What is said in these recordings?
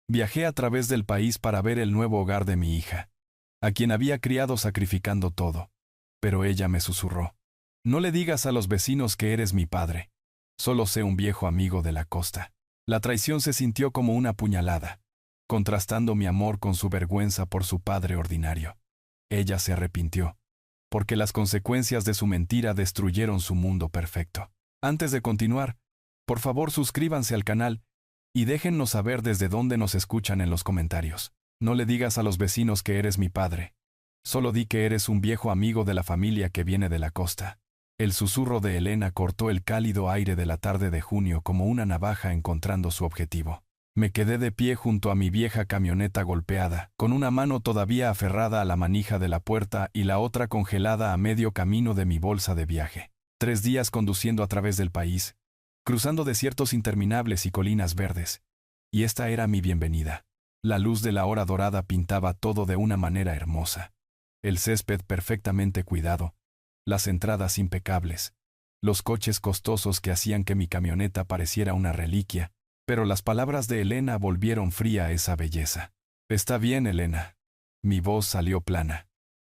Viajé a través del país para ver el nuevo hogar de mi hija, a quien había criado sacrificando todo. Pero ella me susurró: no le digas a los vecinos que eres mi padre. Solo sé un viejo amigo de la costa. La traición se sintió como una puñalada, contrastando mi amor con su vergüenza por su padre ordinario. Ella se arrepintió, porque las consecuencias de su mentira destruyeron su mundo perfecto. Antes de continuar, por favor suscríbanse al canal y déjennos saber desde dónde nos escuchan en los comentarios. No le digas a los vecinos que eres mi padre. Solo di que eres un viejo amigo de la familia que viene de la costa. El susurro de Elena cortó el cálido aire de la tarde de junio como una navaja encontrando su objetivo. Me quedé de pie junto a mi vieja camioneta golpeada, con una mano todavía aferrada a la manija de la puerta y la otra congelada a medio camino de mi bolsa de viaje. 3 días conduciendo a través del país, cruzando desiertos interminables y colinas verdes. Y esta era mi bienvenida. La luz de la hora dorada pintaba todo de una manera hermosa. El césped perfectamente cuidado, las entradas impecables, los coches costosos que hacían que mi camioneta pareciera una reliquia, pero las palabras de Elena volvieron fría esa belleza. Está bien, Elena. Mi voz salió plana,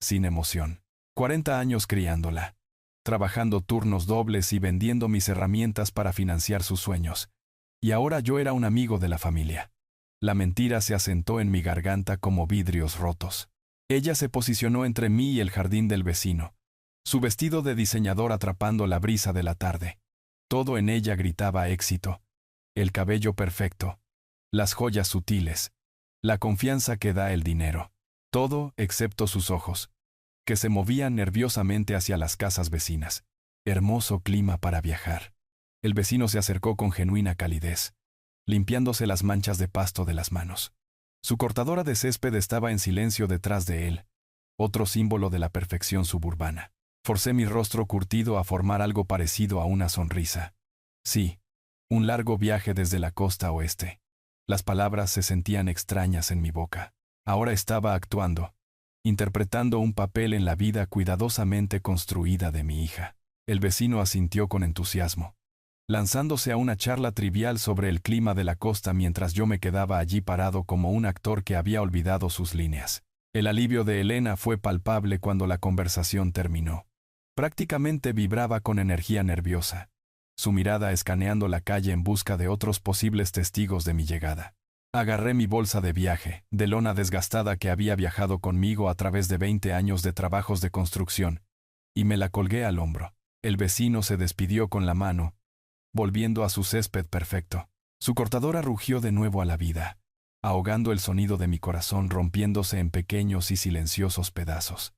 sin emoción. 40 años criándola, trabajando turnos dobles y vendiendo mis herramientas para financiar sus sueños. Y ahora yo era un amigo de la familia. La mentira se asentó en mi garganta como vidrios rotos. Ella se posicionó entre mí y el jardín del vecino, su vestido de diseñador atrapando la brisa de la tarde. Todo en ella gritaba éxito. El cabello perfecto, las joyas sutiles, la confianza que da el dinero. Todo excepto sus ojos, que se movían nerviosamente hacia las casas vecinas. Hermoso clima para viajar. El vecino se acercó con genuina calidez, limpiándose las manchas de pasto de las manos. Su cortadora de césped estaba en silencio detrás de él, otro símbolo de la perfección suburbana. Forcé mi rostro curtido a formar algo parecido a una sonrisa. Sí, un largo viaje desde la costa oeste. Las palabras se sentían extrañas en mi boca. Ahora estaba actuando, interpretando un papel en la vida cuidadosamente construida de mi hija. El vecino asintió con entusiasmo, lanzándose a una charla trivial sobre el clima de la costa mientras yo me quedaba allí parado como un actor que había olvidado sus líneas. El alivio de Elena fue palpable cuando la conversación terminó. Prácticamente vibraba con energía nerviosa, su mirada escaneando la calle en busca de otros posibles testigos de mi llegada. Agarré mi bolsa de viaje, de lona desgastada que había viajado conmigo a través de 20 años de trabajos de construcción, y me la colgué al hombro. El vecino se despidió con la mano, volviendo a su césped perfecto. Su cortadora rugió de nuevo a la vida, ahogando el sonido de mi corazón rompiéndose en pequeños y silenciosos pedazos.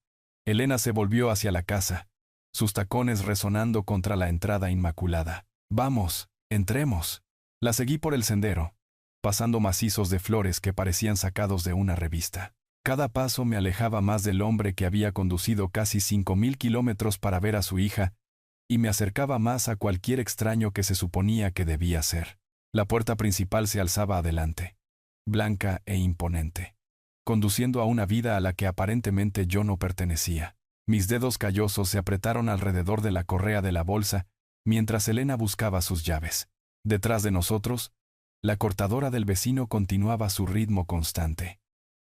Elena se volvió hacia la casa, sus tacones resonando contra la entrada inmaculada. «Vamos, entremos». La seguí por el sendero, pasando macizos de flores que parecían sacados de una revista. Cada paso me alejaba más del hombre que había conducido casi 5.000 kilómetros para ver a su hija, y me acercaba más a cualquier extraño que se suponía que debía ser. La puerta principal se alzaba adelante, blanca e imponente, conduciendo a una vida a la que aparentemente yo no pertenecía. Mis dedos callosos se apretaron alrededor de la correa de la bolsa, mientras Elena buscaba sus llaves. Detrás de nosotros, la cortadora del vecino continuaba su ritmo constante.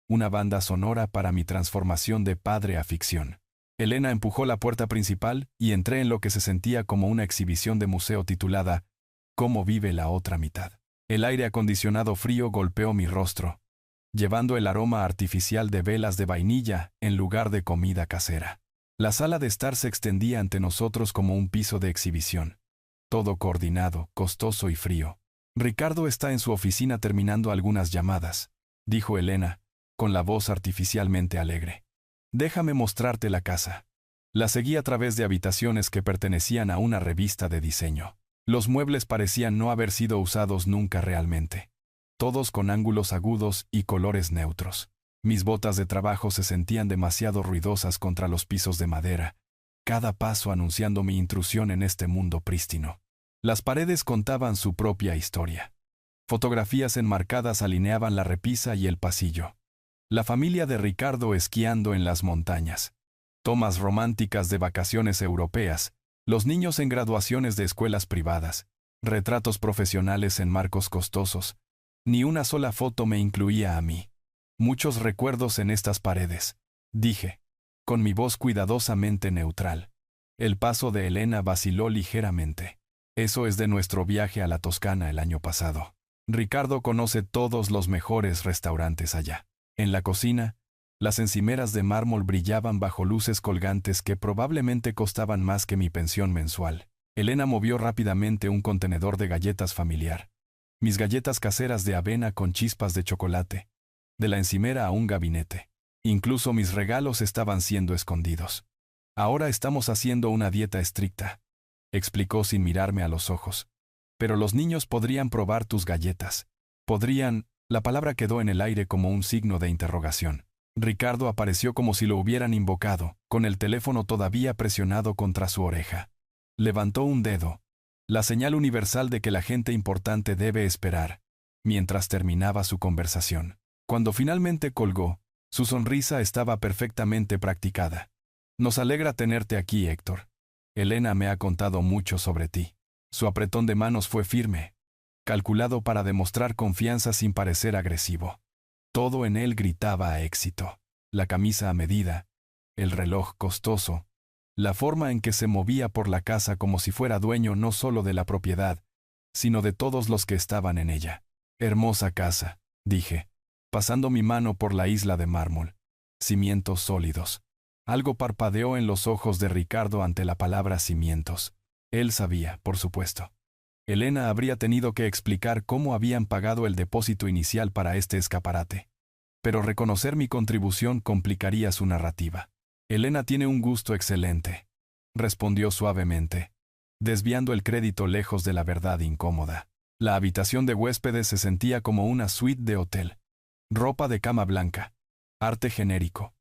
Una banda sonora para mi transformación de padre a ficción. Elena empujó la puerta principal y entré en lo que se sentía como una exhibición de museo titulada «¿Cómo vive la otra mitad?». El aire acondicionado frío golpeó mi rostro, llevando el aroma artificial de velas de vainilla en lugar de comida casera. La sala de estar se extendía ante nosotros como un piso de exhibición. Todo coordinado, costoso y frío. «Ricardo está en su oficina terminando algunas llamadas», dijo Elena, con la voz artificialmente alegre. «Déjame mostrarte la casa». La seguí a través de habitaciones que pertenecían a una revista de diseño. Los muebles parecían no haber sido usados nunca realmente. Todos con ángulos agudos y colores neutros. Mis botas de trabajo se sentían demasiado ruidosas contra los pisos de madera, cada paso anunciando mi intrusión en este mundo prístino. Las paredes contaban su propia historia. Fotografías enmarcadas alineaban la repisa y el pasillo. La familia de Ricardo esquiando en las montañas. Tomas románticas de vacaciones europeas. Los niños en graduaciones de escuelas privadas. Retratos profesionales en marcos costosos. Ni una sola foto me incluía a mí. Muchos recuerdos en estas paredes, dije, con mi voz cuidadosamente neutral. El paso de Elena vaciló ligeramente. Eso es de nuestro viaje a la Toscana el año pasado. Ricardo conoce todos los mejores restaurantes allá. En la cocina, las encimeras de mármol brillaban bajo luces colgantes que probablemente costaban más que mi pensión mensual. Elena movió rápidamente un contenedor de galletas familiar. Mis galletas caseras de avena con chispas de chocolate. De la encimera a un gabinete. Incluso mis regalos estaban siendo escondidos. Ahora estamos haciendo una dieta estricta, explicó sin mirarme a los ojos. Pero los niños podrían probar tus galletas. Podrían, la palabra quedó en el aire como un signo de interrogación. Ricardo apareció como si lo hubieran invocado, con el teléfono todavía presionado contra su oreja. Levantó un dedo, la señal universal de que la gente importante debe esperar, mientras terminaba su conversación. Cuando finalmente colgó, su sonrisa estaba perfectamente practicada. Nos alegra tenerte aquí, Héctor. Elena me ha contado mucho sobre ti. Su apretón de manos fue firme, calculado para demostrar confianza sin parecer agresivo. Todo en él gritaba a éxito. La camisa a medida, el reloj costoso, la forma en que se movía por la casa como si fuera dueño no solo de la propiedad, sino de todos los que estaban en ella. Hermosa casa, dije, pasando mi mano por la isla de mármol. Cimientos sólidos. Algo parpadeó en los ojos de Ricardo ante la palabra cimientos. Él sabía, por supuesto. Elena habría tenido que explicar cómo habían pagado el depósito inicial para este escaparate. Pero reconocer mi contribución complicaría su narrativa. Elena tiene un gusto excelente, respondió suavemente, desviando el crédito lejos de la verdad incómoda. La habitación de huéspedes se sentía como una suite de hotel. Ropa de cama blanca. Arte genérico.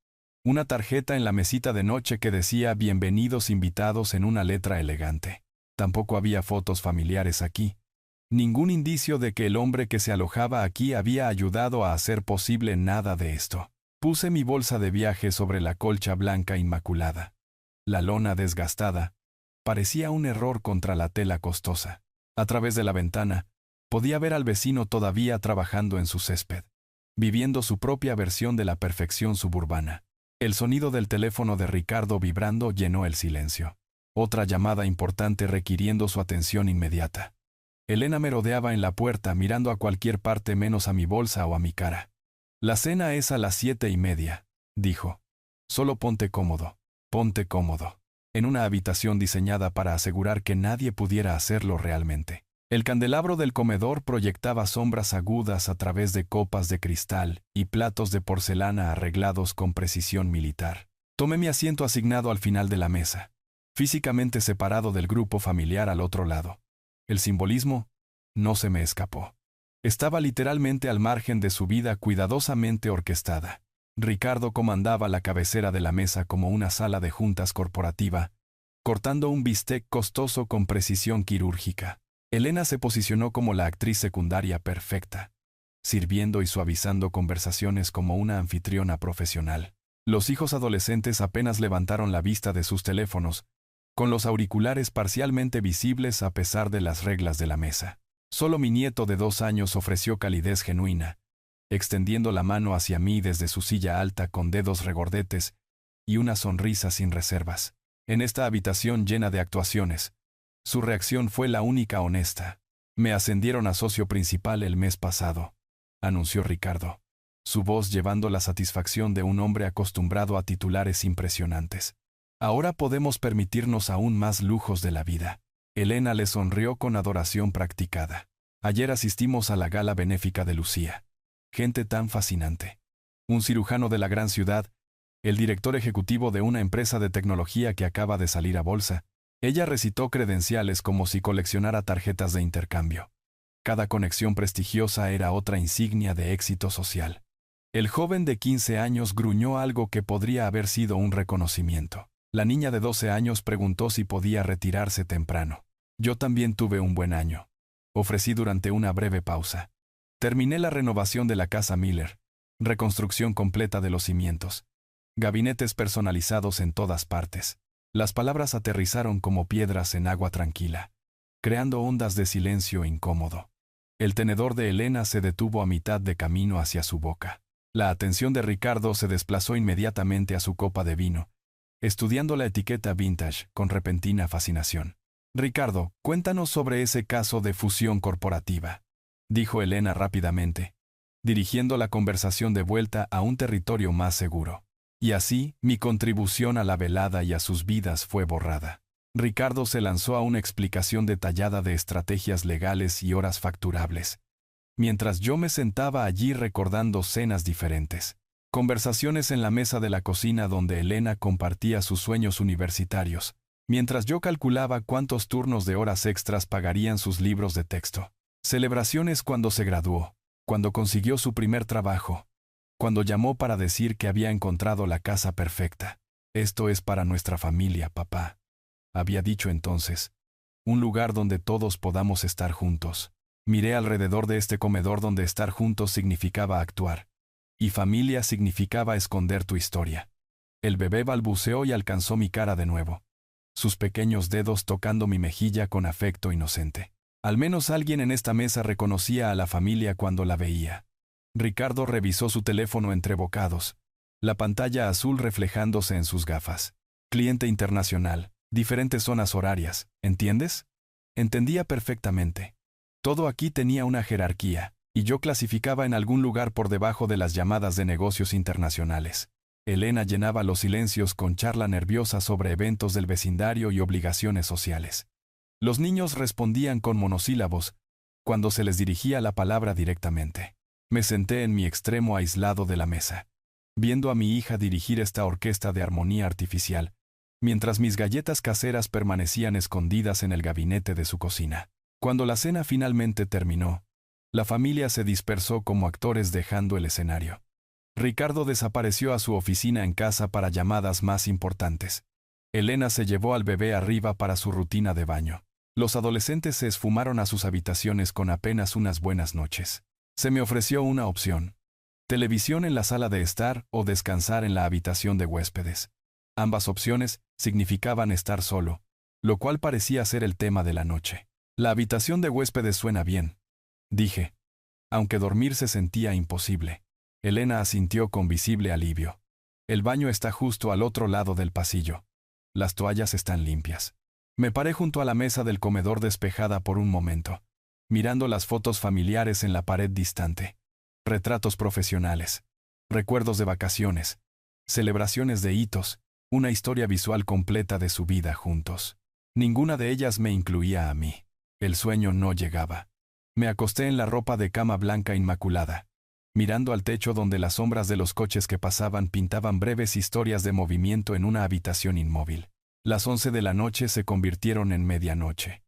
Una tarjeta en la mesita de noche que decía «Bienvenidos invitados» en una letra elegante. Tampoco había fotos familiares aquí. Ningún indicio de que el hombre que se alojaba aquí había ayudado a hacer posible nada de esto. Puse mi bolsa de viaje sobre la colcha blanca inmaculada. La lona desgastada parecía un error contra la tela costosa. A través de la ventana, podía ver al vecino todavía trabajando en su césped, viviendo su propia versión de la perfección suburbana. El sonido del teléfono de Ricardo vibrando llenó el silencio. Otra llamada importante requiriendo su atención inmediata. Elena merodeaba en la puerta mirando a cualquier parte menos a mi bolsa o a mi cara. La cena es a las 7:30, dijo. Solo ponte cómodo, en una habitación diseñada para asegurar que nadie pudiera hacerlo realmente. El candelabro del comedor proyectaba sombras agudas a través de copas de cristal y platos de porcelana arreglados con precisión militar. Tomé mi asiento asignado al final de la mesa, físicamente separado del grupo familiar al otro lado. El simbolismo no se me escapó. Estaba literalmente al margen de su vida cuidadosamente orquestada. Ricardo comandaba la cabecera de la mesa como una sala de juntas corporativa, cortando un bistec costoso con precisión quirúrgica. Elena se posicionó como la actriz secundaria perfecta, sirviendo y suavizando conversaciones como una anfitriona profesional. Los hijos adolescentes apenas levantaron la vista de sus teléfonos, con los auriculares parcialmente visibles a pesar de las reglas de la mesa. Solo mi nieto de 2 años ofreció calidez genuina, extendiendo la mano hacia mí desde su silla alta con dedos regordetes y una sonrisa sin reservas. En esta habitación llena de actuaciones, su reacción fue la única honesta. Me ascendieron a socio principal el mes pasado, anunció Ricardo, su voz llevando la satisfacción de un hombre acostumbrado a titulares impresionantes. Ahora podemos permitirnos aún más lujos de la vida. Elena le sonrió con adoración practicada. Ayer asistimos a la gala benéfica de Lucía. Gente tan fascinante. Un cirujano de la gran ciudad, el director ejecutivo de una empresa de tecnología que acaba de salir a bolsa. Ella recitó credenciales como si coleccionara tarjetas de intercambio. Cada conexión prestigiosa era otra insignia de éxito social. El joven de 15 años gruñó algo que podría haber sido un reconocimiento. La niña de 12 años preguntó si podía retirarse temprano. Yo también tuve un buen año. Ofrecí durante una breve pausa. Terminé la renovación de la casa Miller, reconstrucción completa de los cimientos, gabinetes personalizados en todas partes. Las palabras aterrizaron como piedras en agua tranquila, creando ondas de silencio incómodo. El tenedor de Elena se detuvo a mitad de camino hacia su boca. La atención de Ricardo se desplazó inmediatamente a su copa de vino, estudiando la etiqueta vintage con repentina fascinación. «Ricardo, cuéntanos sobre ese caso de fusión corporativa», dijo Elena rápidamente, dirigiendo la conversación de vuelta a un territorio más seguro. Y así, mi contribución a la velada y a sus vidas fue borrada. Ricardo se lanzó a una explicación detallada de estrategias legales y horas facturables, mientras yo me sentaba allí recordando cenas diferentes. Conversaciones en la mesa de la cocina donde Elena compartía sus sueños universitarios, mientras yo calculaba cuántos turnos de horas extras pagarían sus libros de texto. Celebraciones cuando se graduó, cuando consiguió su primer trabajo, cuando llamó para decir que había encontrado la casa perfecta. «Esto es para nuestra familia, papá», había dicho entonces. «Un lugar donde todos podamos estar juntos». Miré alrededor de este comedor donde estar juntos significaba actuar, y familia significaba esconder tu historia. El bebé balbuceó y alcanzó mi cara de nuevo, sus pequeños dedos tocando mi mejilla con afecto inocente. Al menos alguien en esta mesa reconocía a la familia cuando la veía. Ricardo revisó su teléfono entre bocados, la pantalla azul reflejándose en sus gafas. «Cliente internacional, diferentes zonas horarias, ¿entiendes?» Entendía perfectamente. Todo aquí tenía una jerarquía, y yo clasificaba en algún lugar por debajo de las llamadas de negocios internacionales. Elena llenaba los silencios con charla nerviosa sobre eventos del vecindario y obligaciones sociales. Los niños respondían con monosílabos cuando se les dirigía la palabra directamente. Me senté en mi extremo aislado de la mesa, viendo a mi hija dirigir esta orquesta de armonía artificial, mientras mis galletas caseras permanecían escondidas en el gabinete de su cocina. Cuando la cena finalmente terminó, la familia se dispersó como actores dejando el escenario. Ricardo desapareció a su oficina en casa para llamadas más importantes. Elena se llevó al bebé arriba para su rutina de baño. Los adolescentes se esfumaron a sus habitaciones con apenas unas buenas noches. Se me ofreció una opción: televisión en la sala de estar o descansar en la habitación de huéspedes. Ambas opciones significaban estar solo, lo cual parecía ser el tema de la noche. «La habitación de huéspedes suena bien», dije, aunque dormir se sentía imposible. Elena asintió con visible alivio. «El baño está justo al otro lado del pasillo. Las toallas están limpias». Me paré junto a la mesa del comedor despejada por un momento, mirando las fotos familiares en la pared distante. Retratos profesionales, recuerdos de vacaciones, celebraciones de hitos, una historia visual completa de su vida juntos. Ninguna de ellas me incluía a mí. El sueño no llegaba. Me acosté en la ropa de cama blanca inmaculada, mirando al techo donde las sombras de los coches que pasaban pintaban breves historias de movimiento en una habitación inmóvil. Las 11 de la noche se convirtieron en medianoche.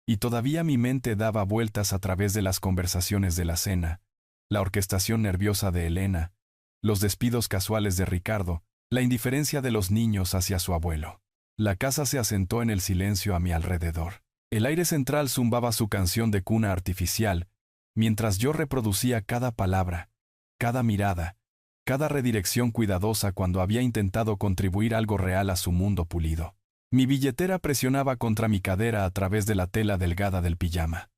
Y todavía mi mente daba vueltas a través de las conversaciones de la cena, la orquestación nerviosa de Elena, los despidos casuales de Ricardo, la indiferencia de los niños hacia su abuelo. La casa se asentó en el silencio a mi alrededor. El aire central zumbaba su canción de cuna artificial, mientras yo reproducía cada palabra, cada mirada, cada redirección cuidadosa cuando había intentado contribuir algo real a su mundo pulido. Mi billetera presionaba contra mi cadera a través de la tela delgada del pijama.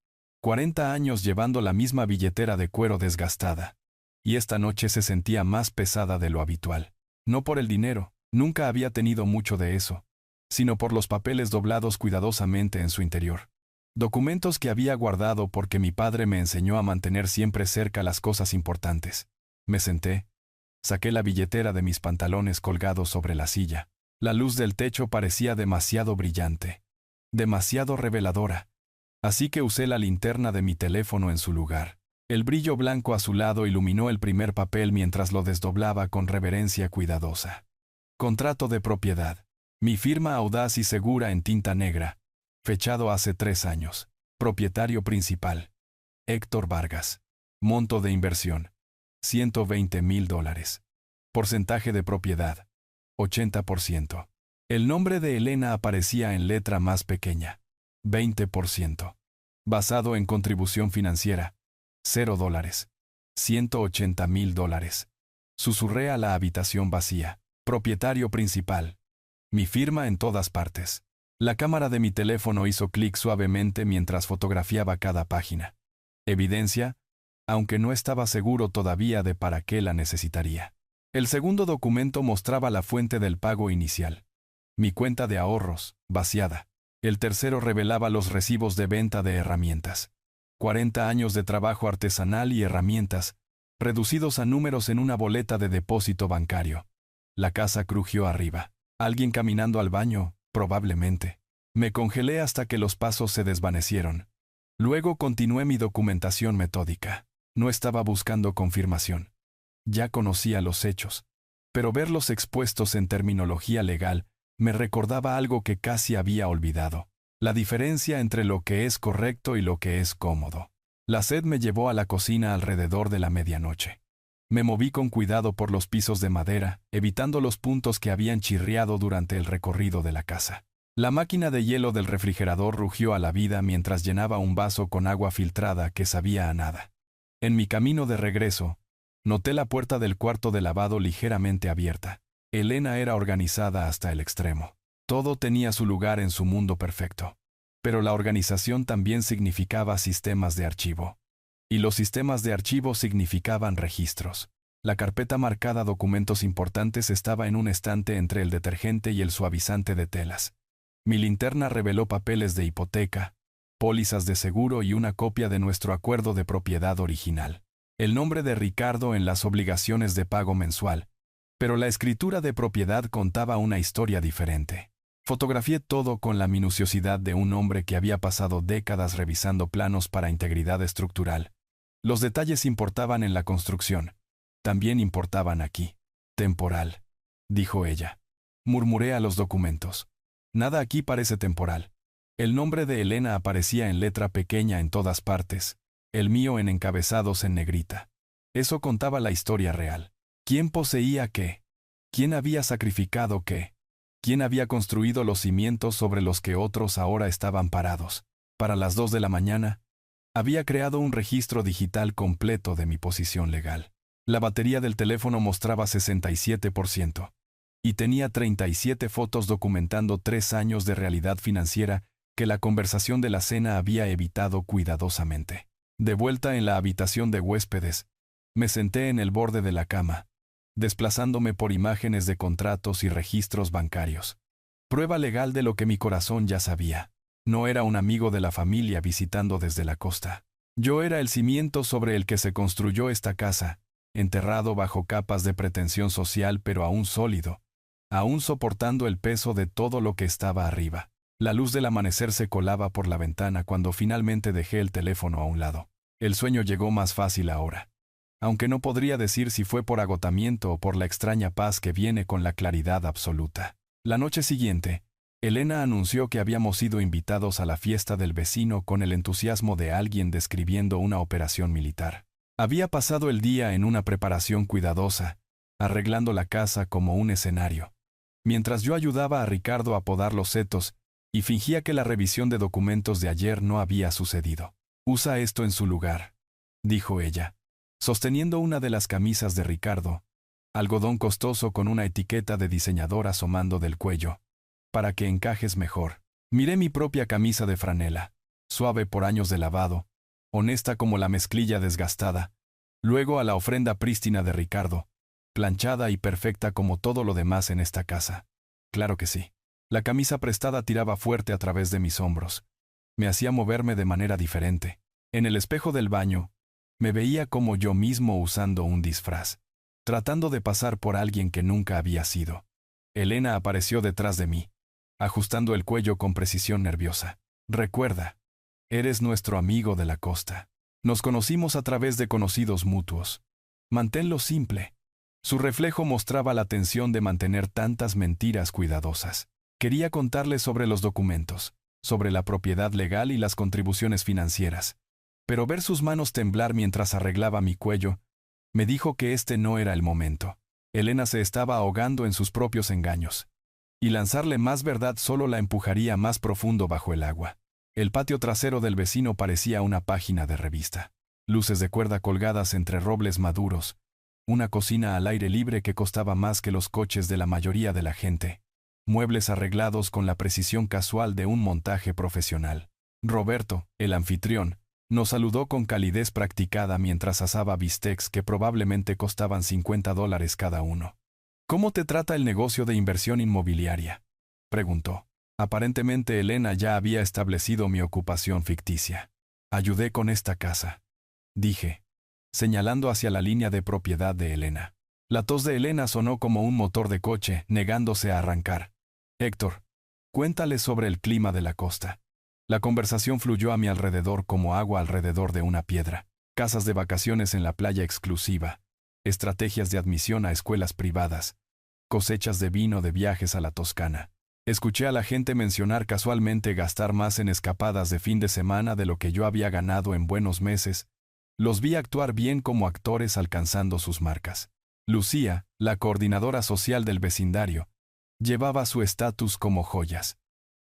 40 años llevando la misma billetera de cuero desgastada. Y esta noche se sentía más pesada de lo habitual. No por el dinero, nunca había tenido mucho de eso, sino por los papeles doblados cuidadosamente en su interior. Documentos que había guardado porque mi padre me enseñó a mantener siempre cerca las cosas importantes. Me senté, saqué la billetera de mis pantalones colgados sobre la silla. La luz del techo parecía demasiado brillante, demasiado reveladora, así que usé la linterna de mi teléfono en su lugar. El brillo blanco azulado iluminó el primer papel mientras lo desdoblaba con reverencia cuidadosa. Contrato de propiedad. Mi firma audaz y segura en tinta negra, fechado hace 3 años. Propietario principal: Héctor Vargas. Monto de inversión: $120,000. Porcentaje de propiedad: 80%. El nombre de Elena aparecía en letra más pequeña: 20%. Basado en contribución financiera: $0. $180,000. Susurré a la habitación vacía. Propietario principal. Mi firma en todas partes. La cámara de mi teléfono hizo clic suavemente mientras fotografiaba cada página. Evidencia, aunque no estaba seguro todavía de para qué la necesitaría. El segundo documento mostraba la fuente del pago inicial. Mi cuenta de ahorros, vaciada. El tercero revelaba los recibos de venta de herramientas. 40 años de trabajo artesanal y herramientas, reducidos a números en una boleta de depósito bancario. La casa crujió arriba. Alguien caminando al baño, probablemente. Me congelé hasta que los pasos se desvanecieron. Luego continué mi documentación metódica. No estaba buscando confirmación. Ya conocía los hechos. Pero verlos expuestos en terminología legal me recordaba algo que casi había olvidado. La diferencia entre lo que es correcto y lo que es cómodo. La sed me llevó a la cocina alrededor de la medianoche. Me moví con cuidado por los pisos de madera, evitando los puntos que habían chirriado durante el recorrido de la casa. La máquina de hielo del refrigerador rugió a la vida mientras llenaba un vaso con agua filtrada que sabía a nada. En mi camino de regreso, noté la puerta del cuarto de lavado ligeramente abierta. Elena era organizada hasta el extremo. Todo tenía su lugar en su mundo perfecto. Pero la organización también significaba sistemas de archivo. Y los sistemas de archivo significaban registros. La carpeta marcada documentos importantes estaba en un estante entre el detergente y el suavizante de telas. Mi linterna reveló papeles de hipoteca, pólizas de seguro y una copia de nuestro acuerdo de propiedad original. El nombre de Ricardo en las obligaciones de pago mensual. Pero la escritura de propiedad contaba una historia diferente. Fotografié todo con la minuciosidad de un hombre que había pasado décadas revisando planos para integridad estructural. Los detalles importaban en la construcción. También importaban aquí. Temporal, dijo ella. Murmuré a los documentos. Nada aquí parece temporal. El nombre de Elena aparecía en letra pequeña en todas partes, el mío en encabezados en negrita. Eso contaba la historia real. ¿Quién poseía qué? ¿Quién había sacrificado qué? ¿Quién había construido los cimientos sobre los que otros ahora estaban parados? Para las 2 de la mañana, había creado un registro digital completo de mi posición legal. La batería del teléfono mostraba 67%. Y tenía 37 fotos documentando 3 años de realidad financiera que la conversación de la cena había evitado cuidadosamente. De vuelta en la habitación de huéspedes, me senté en el borde de la cama, desplazándome por imágenes de contratos y registros bancarios. Prueba legal de lo que mi corazón ya sabía. No era un amigo de la familia visitando desde la costa. Yo era el cimiento sobre el que se construyó esta casa, enterrado bajo capas de pretensión social pero aún sólido, aún soportando el peso de todo lo que estaba arriba. La luz del amanecer se colaba por la ventana cuando finalmente dejé el teléfono a un lado. El sueño llegó más fácil ahora. Aunque no podría decir si fue por agotamiento o por la extraña paz que viene con la claridad absoluta. La noche siguiente, Elena anunció que habíamos sido invitados a la fiesta del vecino con el entusiasmo de alguien describiendo una operación militar. Había pasado el día en una preparación cuidadosa, arreglando la casa como un escenario, mientras yo ayudaba a Ricardo a podar los setos y fingía que la revisión de documentos de ayer no había sucedido. «Usa esto en su lugar», dijo ella, sosteniendo una de las camisas de Ricardo, algodón costoso con una etiqueta de diseñador asomando del cuello, para que encajes mejor. Miré mi propia camisa de franela, suave por años de lavado, honesta como la mezclilla desgastada, luego a la ofrenda prístina de Ricardo, planchada y perfecta como todo lo demás en esta casa. Claro que sí. La camisa prestada tiraba fuerte a través de mis hombros. Me hacía moverme de manera diferente. En el espejo del baño, me veía como yo mismo usando un disfraz, tratando de pasar por alguien que nunca había sido. Elena apareció detrás de mí, ajustando el cuello con precisión nerviosa. «Recuerda, eres nuestro amigo de la costa. Nos conocimos a través de conocidos mutuos. Manténlo simple». Su reflejo mostraba la tensión de mantener tantas mentiras cuidadosas. Quería contarle sobre los documentos, sobre la propiedad legal y las contribuciones financieras. Pero ver sus manos temblar mientras arreglaba mi cuello, me dijo que este no era el momento. Elena se estaba ahogando en sus propios engaños. Y lanzarle más verdad solo la empujaría más profundo bajo el agua. El patio trasero del vecino parecía una página de revista. Luces de cuerda colgadas entre robles maduros. Una cocina al aire libre que costaba más que los coches de la mayoría de la gente. Muebles arreglados con la precisión casual de un montaje profesional. Roberto, el anfitrión, Nos saludó con calidez practicada mientras asaba bistecs que probablemente costaban $50 cada uno. ¿Cómo te trata el negocio de inversión inmobiliaria?, preguntó. Aparentemente Elena ya había establecido mi ocupación ficticia. Ayudé con esta casa, dije, señalando hacia la línea de propiedad de Elena. La tos de Elena sonó como un motor de coche, negándose a arrancar. Héctor, cuéntale sobre el clima de la costa. La conversación fluyó a mi alrededor como agua alrededor de una piedra. Casas de vacaciones en la playa exclusiva, estrategias de admisión a escuelas privadas, cosechas de vino de viajes a la Toscana. Escuché a la gente mencionar casualmente gastar más en escapadas de fin de semana de lo que yo había ganado en buenos meses. Los vi actuar bien como actores alcanzando sus marcas. Lucía, la coordinadora social del vecindario, llevaba su estatus como joyas.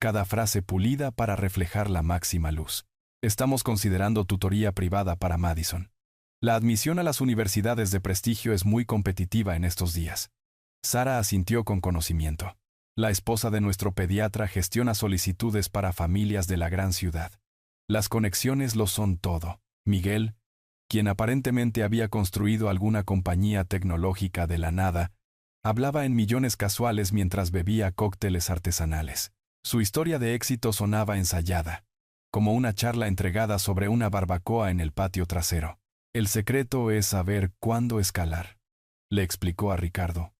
Cada frase pulida para reflejar la máxima luz. Estamos considerando tutoría privada para Madison. La admisión a las universidades de prestigio es muy competitiva en estos días. Sara asintió con conocimiento. La esposa de nuestro pediatra gestiona solicitudes para familias de la gran ciudad. Las conexiones lo son todo. Miguel, quien aparentemente había construido alguna compañía tecnológica de la nada, hablaba en millones casuales mientras bebía cócteles artesanales. Su historia de éxito sonaba ensayada, como una charla entregada sobre una barbacoa en el patio trasero. El secreto es saber cuándo escalar, le explicó a Ricardo,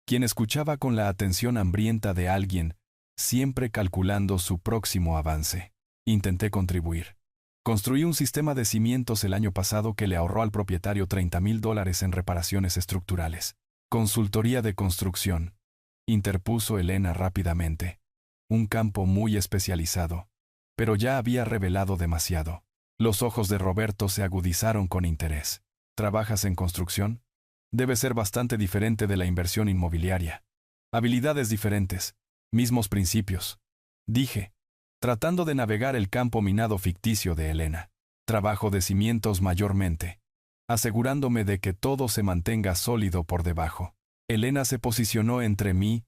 quien escuchaba con la atención hambrienta de alguien, siempre calculando su próximo avance. Intenté contribuir. Construí un sistema de cimientos el año pasado que le ahorró al propietario $30,000 en reparaciones estructurales. Consultoría de construcción, interpuso Elena rápidamente. Un campo muy especializado, pero ya había revelado demasiado. Los ojos de Roberto se agudizaron con interés. ¿Trabajas en construcción? Debe ser bastante diferente de la inversión inmobiliaria. Habilidades diferentes, mismos principios, dije, tratando de navegar el campo minado ficticio de Elena. Trabajo de cimientos mayormente, asegurándome de que todo se mantenga sólido por debajo. Elena se posicionó entre mí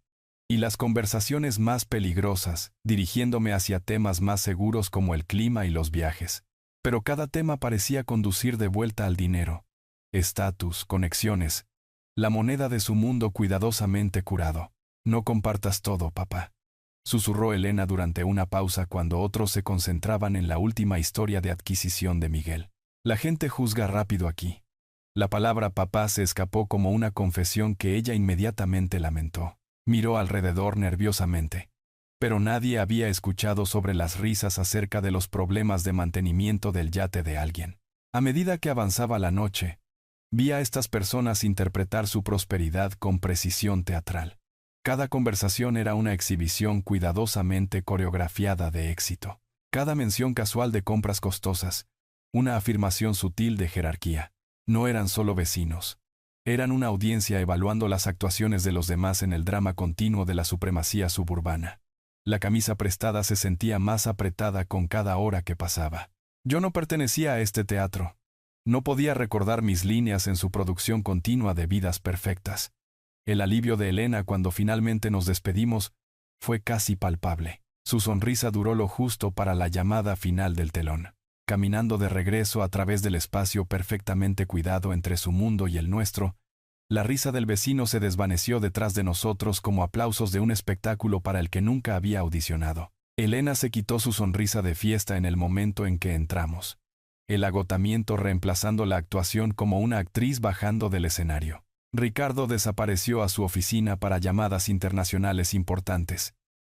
y las conversaciones más peligrosas, dirigiéndome hacia temas más seguros como el clima y los viajes. Pero cada tema parecía conducir de vuelta al dinero. Estatus, conexiones, la moneda de su mundo cuidadosamente curado. No compartas todo, papá, susurró Elena durante una pausa cuando otros se concentraban en la última historia de adquisición de Miguel. La gente juzga rápido aquí. La palabra papá se escapó como una confesión que ella inmediatamente lamentó. Miró alrededor nerviosamente. Pero nadie había escuchado sobre las risas acerca de los problemas de mantenimiento del yate de alguien. A medida que avanzaba la noche, vi a estas personas interpretar su prosperidad con precisión teatral. Cada conversación era una exhibición cuidadosamente coreografiada de éxito. Cada mención casual de compras costosas, una afirmación sutil de jerarquía. No eran solo vecinos. Eran una audiencia evaluando las actuaciones de los demás en el drama continuo de la supremacía suburbana. La camisa prestada se sentía más apretada con cada hora que pasaba. Yo no pertenecía a este teatro. No podía recordar mis líneas en su producción continua de vidas perfectas. El alivio de Elena cuando finalmente nos despedimos fue casi palpable. Su sonrisa duró lo justo para la llamada final del telón. Caminando de regreso a través del espacio perfectamente cuidado entre su mundo y el nuestro, la risa del vecino se desvaneció detrás de nosotros como aplausos de un espectáculo para el que nunca había audicionado. Elena se quitó su sonrisa de fiesta en el momento en que entramos. El agotamiento reemplazando la actuación como una actriz bajando del escenario. Ricardo desapareció a su oficina para llamadas internacionales importantes,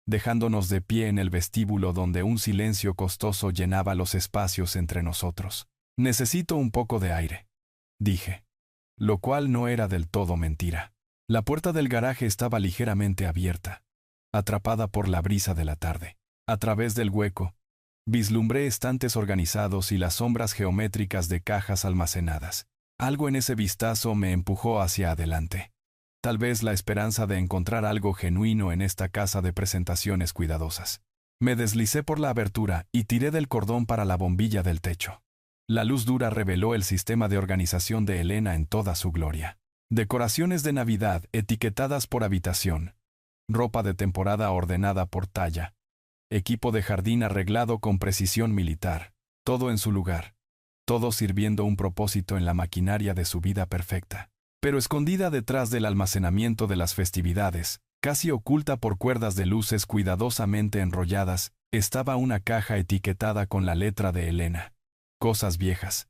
dejándonos de pie en el vestíbulo donde un silencio costoso llenaba los espacios entre nosotros. Necesito un poco de aire, dije, lo cual no era del todo mentira. La puerta del garaje estaba ligeramente abierta, atrapada por la brisa de la tarde. A través del hueco, vislumbré estantes organizados y las sombras geométricas de cajas almacenadas. Algo en ese vistazo me empujó hacia adelante. Tal vez la esperanza de encontrar algo genuino en esta casa de presentaciones cuidadosas. Me deslicé por la abertura y tiré del cordón para la bombilla del techo. La luz dura reveló el sistema de organización de Elena en toda su gloria. Decoraciones de Navidad etiquetadas por habitación. Ropa de temporada ordenada por talla. Equipo de jardín arreglado con precisión militar. Todo en su lugar. todo sirviendo un propósito en la maquinaria de su vida perfecta. Pero escondida detrás del almacenamiento de las festividades, casi oculta por cuerdas de luces cuidadosamente enrolladas, estaba una caja etiquetada con la letra de Elena. Cosas viejas,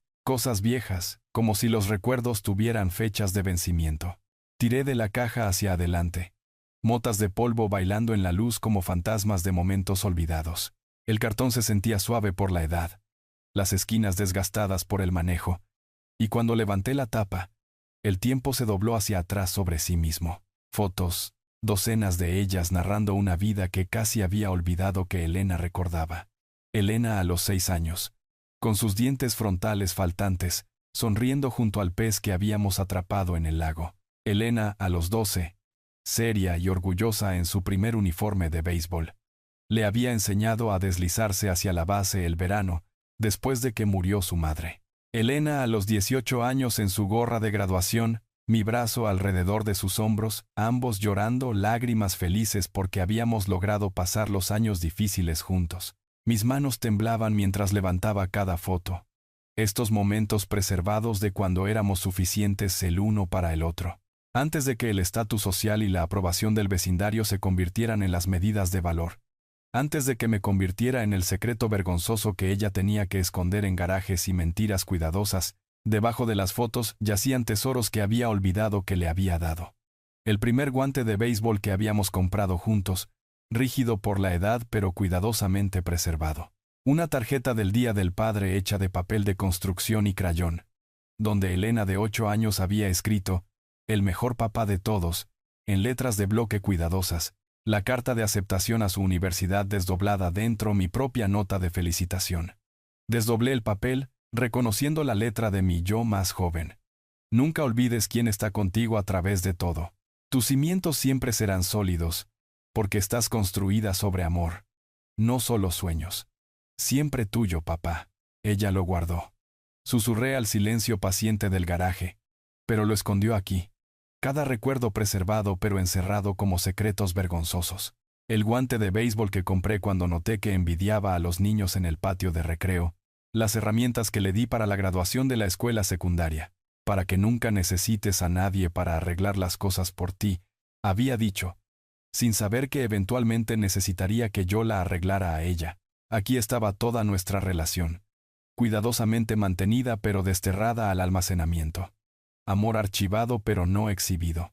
como si los recuerdos tuvieran fechas de vencimiento. Tiré de la caja hacia adelante. Motas de polvo bailando en la luz como fantasmas de momentos olvidados. El cartón se sentía suave por la edad, las esquinas desgastadas por el manejo, y cuando levanté la tapa, el tiempo se dobló hacia atrás sobre sí mismo. Fotos, docenas de ellas narrando una vida que casi había olvidado que Elena recordaba. Elena a los 6 años, con sus dientes frontales faltantes, sonriendo junto al pez que habíamos atrapado en el lago. Elena a los 12, seria y orgullosa en su primer uniforme de béisbol. Le había enseñado a deslizarse hacia la base el verano, después de que murió su madre. Elena a los 18 años en su gorra de graduación, mi brazo alrededor de sus hombros, ambos llorando lágrimas felices porque habíamos logrado pasar los años difíciles juntos. Mis manos temblaban mientras levantaba cada foto. Estos momentos preservados de cuando éramos suficientes el uno para el otro. Antes de que el estatus social y la aprobación del vecindario se convirtieran en las medidas de valor. Antes de que me convirtiera en el secreto vergonzoso que ella tenía que esconder en garajes y mentiras cuidadosas, debajo de las fotos yacían tesoros que había olvidado que le había dado. El primer guante de béisbol que habíamos comprado juntos, rígido por la edad pero cuidadosamente preservado. Una tarjeta del Día del Padre hecha de papel de construcción y crayón, donde Elena de 8 años había escrito, el mejor papá de todos, en letras de bloque cuidadosas, la carta de aceptación a su universidad desdoblada dentro mi propia nota de felicitación. Desdoblé el papel, reconociendo la letra de mi yo más joven. Nunca olvides quién está contigo a través de todo. Tus cimientos siempre serán sólidos, porque estás construida sobre amor, no solo sueños. Siempre tuyo, papá. Ella lo guardó. Susurré al silencio paciente del garaje, pero lo escondió aquí. Cada recuerdo preservado pero encerrado como secretos vergonzosos. El guante de béisbol que compré cuando noté que envidiaba a los niños en el patio de recreo. Las herramientas que le di para la graduación de la escuela secundaria. Para que nunca necesites a nadie para arreglar las cosas por ti, había dicho, sin saber que eventualmente necesitaría que yo la arreglara a ella. Aquí estaba toda nuestra relación. Cuidadosamente mantenida pero desterrada al almacenamiento. Amor archivado pero no exhibido.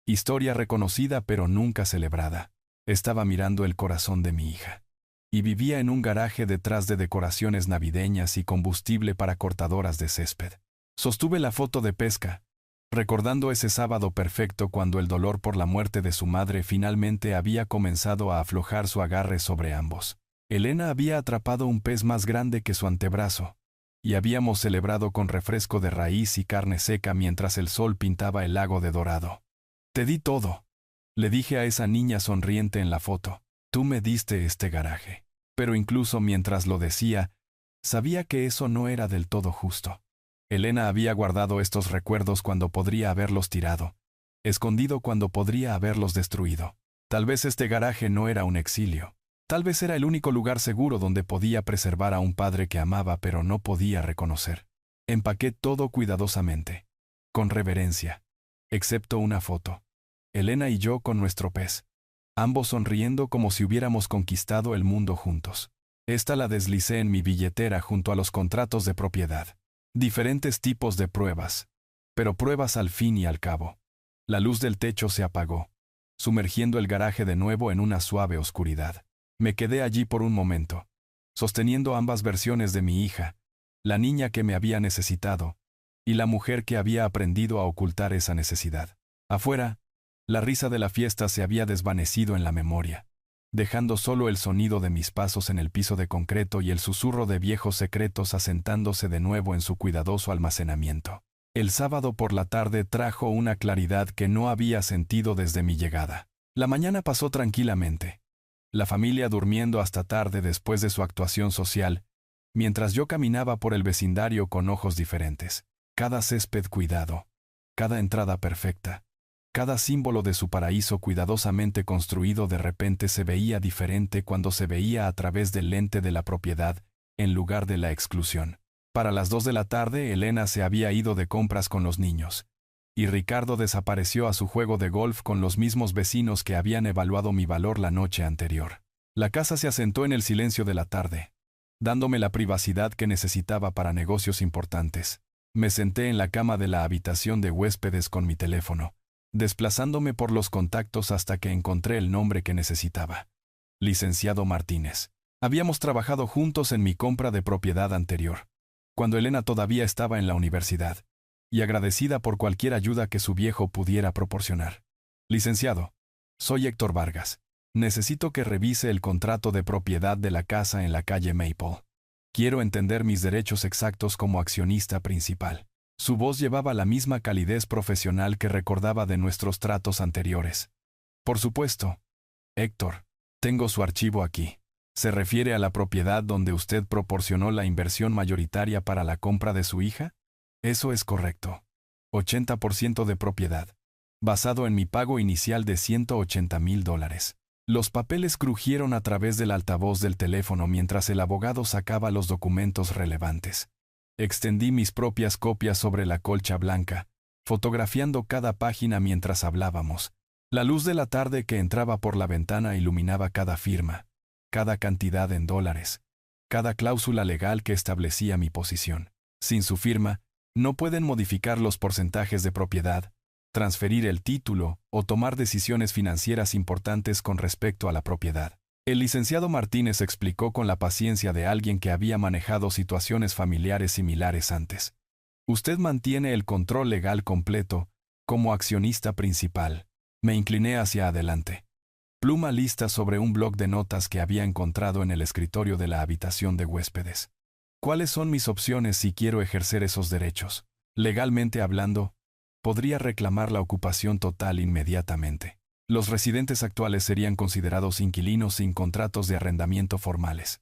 Historia reconocida pero nunca celebrada. Estaba mirando el corazón de mi hija. Y vivía en un garaje detrás de decoraciones navideñas y combustible para cortadoras de césped. Sostuve la foto de pesca, recordando ese sábado perfecto cuando el dolor por la muerte de su madre finalmente había comenzado a aflojar su agarre sobre ambos. Elena había atrapado un pez más grande que su antebrazo, y habíamos celebrado con refresco de raíz y carne seca mientras el sol pintaba el lago de dorado. Te di todo, le dije a esa niña sonriente en la foto. Tú me diste este garaje. Pero incluso mientras lo decía, sabía que eso no era del todo justo. Elena había guardado estos recuerdos cuando podría haberlos tirado, escondido cuando podría haberlos destruido. Tal vez este garaje no era un exilio. Tal vez era el único lugar seguro donde podía preservar a un padre que amaba pero no podía reconocer. Empaqué todo cuidadosamente, con reverencia, excepto una foto. Elena y yo con nuestro pez, ambos sonriendo como si hubiéramos conquistado el mundo juntos. Esta la deslicé en mi billetera junto a los contratos de propiedad. Diferentes tipos de pruebas, pero pruebas al fin y al cabo. La luz del techo se apagó, sumergiendo el garaje de nuevo en una suave oscuridad. Me quedé allí por un momento, sosteniendo ambas versiones de mi hija, la niña que me había necesitado, y la mujer que había aprendido a ocultar esa necesidad. Afuera, la risa de la fiesta se había desvanecido en la memoria, dejando solo el sonido de mis pasos en el piso de concreto y el susurro de viejos secretos asentándose de nuevo en su cuidadoso almacenamiento. El sábado por la tarde trajo una claridad que no había sentido desde mi llegada. La mañana pasó tranquilamente. La familia durmiendo hasta tarde después de su actuación social, mientras yo caminaba por el vecindario con ojos diferentes. Cada césped cuidado, cada entrada perfecta, cada símbolo de su paraíso cuidadosamente construido de repente se veía diferente cuando se veía a través del lente de la propiedad, en lugar de la exclusión. Para las 2 de la tarde, Elena se había ido de compras con los niños, y Ricardo desapareció a su juego de golf con los mismos vecinos que habían evaluado mi valor la noche anterior. La casa se asentó en el silencio de la tarde, dándome la privacidad que necesitaba para negocios importantes. Me senté en la cama de la habitación de huéspedes con mi teléfono, desplazándome por los contactos hasta que encontré el nombre que necesitaba. Licenciado Martínez. Habíamos trabajado juntos en mi compra de propiedad anterior, cuando Elena todavía estaba en la universidad, y agradecida por cualquier ayuda que su viejo pudiera proporcionar. Licenciado, soy Héctor Vargas. Necesito que revise el contrato de propiedad de la casa en la calle Maple. Quiero entender mis derechos exactos como accionista principal. Su voz llevaba la misma calidez profesional que recordaba de nuestros tratos anteriores. Por supuesto. Héctor, tengo su archivo aquí. ¿Se refiere a la propiedad donde usted proporcionó la inversión mayoritaria para la compra de su hija? Eso es correcto. 80% de propiedad, basado en mi pago inicial de $180,000. Los papeles crujieron a través del altavoz del teléfono mientras el abogado sacaba los documentos relevantes. Extendí mis propias copias sobre la colcha blanca, fotografiando cada página mientras hablábamos. La luz de la tarde que entraba por la ventana iluminaba cada firma, cada cantidad en dólares, cada cláusula legal que establecía mi posición. Sin su firma, no pueden modificar los porcentajes de propiedad, transferir el título o tomar decisiones financieras importantes con respecto a la propiedad. El licenciado Martínez explicó con la paciencia de alguien que había manejado situaciones familiares similares antes. Usted mantiene el control legal completo, como accionista principal. Me incliné hacia adelante. Pluma lista sobre un bloc de notas que había encontrado en el escritorio de la habitación de huéspedes. ¿Cuáles son mis opciones si quiero ejercer esos derechos? Legalmente hablando, podría reclamar la ocupación total inmediatamente. Los residentes actuales serían considerados inquilinos sin contratos de arrendamiento formales.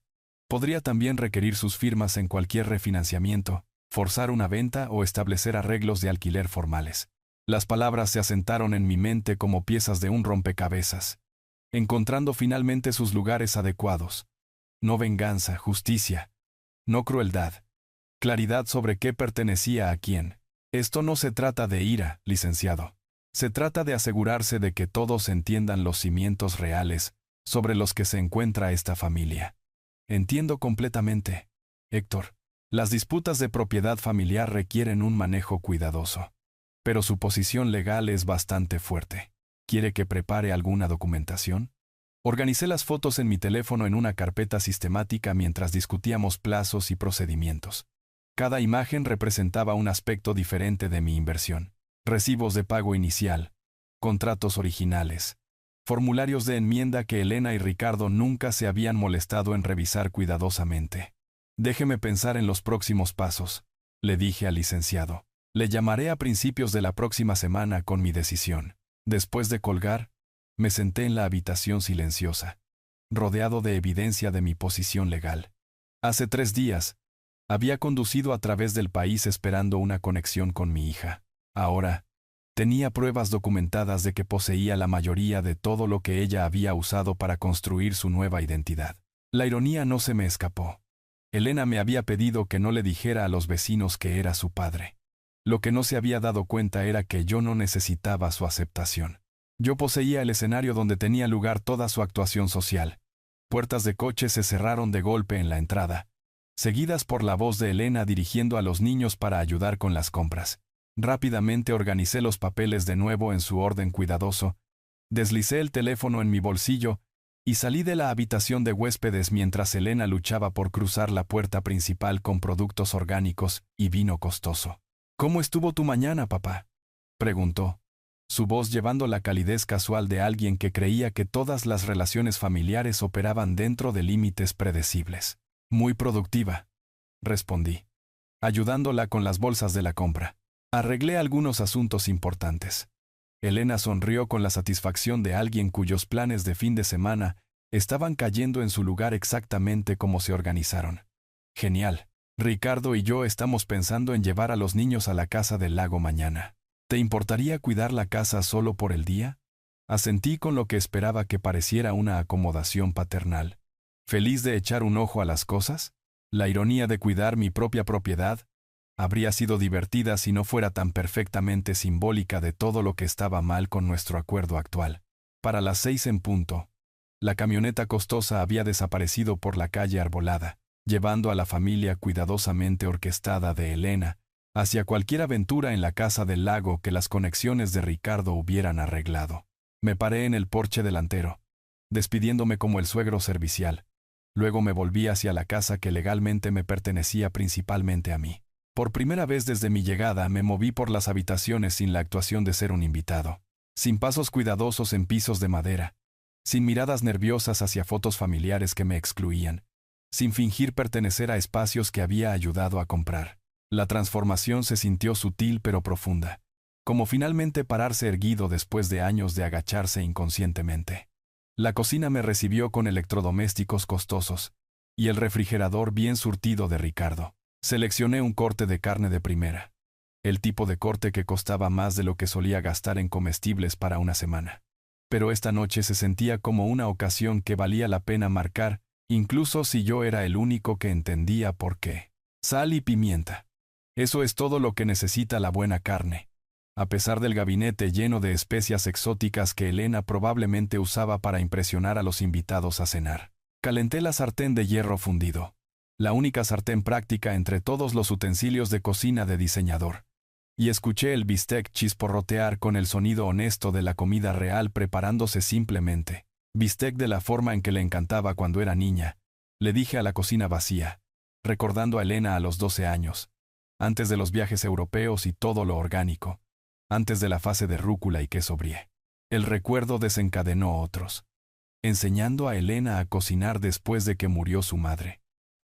Podría también requerir sus firmas en cualquier refinanciamiento, forzar una venta o establecer arreglos de alquiler formales. Las palabras se asentaron en mi mente como piezas de un rompecabezas, encontrando finalmente sus lugares adecuados. No venganza, justicia. No crueldad. Claridad sobre qué pertenecía a quién. Esto no se trata de ira, licenciado. Se trata de asegurarse de que todos entiendan los cimientos reales sobre los que se encuentra esta familia. Entiendo completamente, Héctor. Las disputas de propiedad familiar requieren un manejo cuidadoso. Pero su posición legal es bastante fuerte. ¿Quiere que prepare alguna documentación? Organicé las fotos en mi teléfono en una carpeta sistemática mientras discutíamos plazos y procedimientos. Cada imagen representaba un aspecto diferente de mi inversión. Recibos de pago inicial, contratos originales, formularios de enmienda que Elena y Ricardo nunca se habían molestado en revisar cuidadosamente. Déjeme pensar en los próximos pasos, le dije al licenciado. Le llamaré a principios de la próxima semana con mi decisión. Después de colgar, me senté en la habitación silenciosa, rodeado de evidencia de mi posición legal. Hace 3 días, había conducido a través del país esperando una conexión con mi hija. Ahora, tenía pruebas documentadas de que poseía la mayoría de todo lo que ella había usado para construir su nueva identidad. La ironía no se me escapó. Elena me había pedido que no le dijera a los vecinos que era su padre. Lo que no se había dado cuenta era que yo no necesitaba su aceptación. Yo poseía el escenario donde tenía lugar toda su actuación social. Puertas de coche se cerraron de golpe en la entrada, seguidas por la voz de Elena dirigiendo a los niños para ayudar con las compras. Rápidamente organicé los papeles de nuevo en su orden cuidadoso, deslicé el teléfono en mi bolsillo y salí de la habitación de huéspedes mientras Elena luchaba por cruzar la puerta principal con productos orgánicos y vino costoso. ¿Cómo estuvo tu mañana, papá?, preguntó, su voz llevando la calidez casual de alguien que creía que todas las relaciones familiares operaban dentro de límites predecibles. Muy productiva, respondí, ayudándola con las bolsas de la compra. Arreglé algunos asuntos importantes. Elena sonrió con la satisfacción de alguien cuyos planes de fin de semana estaban cayendo en su lugar exactamente como se organizaron. Genial. Ricardo y yo estamos pensando en llevar a los niños a la casa del lago mañana. ¿Te importaría cuidar la casa solo por el día? Asentí con lo que esperaba que pareciera una acomodación paternal. ¿Feliz de echar un ojo a las cosas? La ironía de cuidar mi propia propiedad habría sido divertida si no fuera tan perfectamente simbólica de todo lo que estaba mal con nuestro acuerdo actual. Para las 6 en punto, la camioneta costosa había desaparecido por la calle arbolada, llevando a la familia cuidadosamente orquestada de Elena hacia cualquier aventura en la casa del lago que las conexiones de Ricardo hubieran arreglado. Me paré en el porche delantero, despidiéndome como el suegro servicial. Luego me volví hacia la casa que legalmente me pertenecía principalmente a mí. Por primera vez desde mi llegada me moví por las habitaciones sin la actuación de ser un invitado, sin pasos cuidadosos en pisos de madera, sin miradas nerviosas hacia fotos familiares que me excluían, sin fingir pertenecer a espacios que había ayudado a comprar. La transformación se sintió sutil pero profunda, como finalmente pararse erguido después de años de agacharse inconscientemente. La cocina me recibió con electrodomésticos costosos y el refrigerador bien surtido de Ricardo. Seleccioné un corte de carne de primera, el tipo de corte que costaba más de lo que solía gastar en comestibles para una semana. Pero esta noche se sentía como una ocasión que valía la pena marcar, incluso si yo era el único que entendía por qué. Sal y pimienta. Eso es todo lo que necesita la buena carne. A pesar del gabinete lleno de especias exóticas que Elena probablemente usaba para impresionar a los invitados a cenar. Calenté la sartén de hierro fundido, la única sartén práctica entre todos los utensilios de cocina de diseñador, y escuché el bistec chisporrotear con el sonido honesto de la comida real preparándose simplemente. Bistec de la forma en que le encantaba cuando era niña, le dije a la cocina vacía, recordando a Elena a los 12 años, antes de los viajes europeos y todo lo orgánico, antes de la fase de rúcula y queso brie. El recuerdo desencadenó otros, enseñando a Elena a cocinar después de que murió su madre.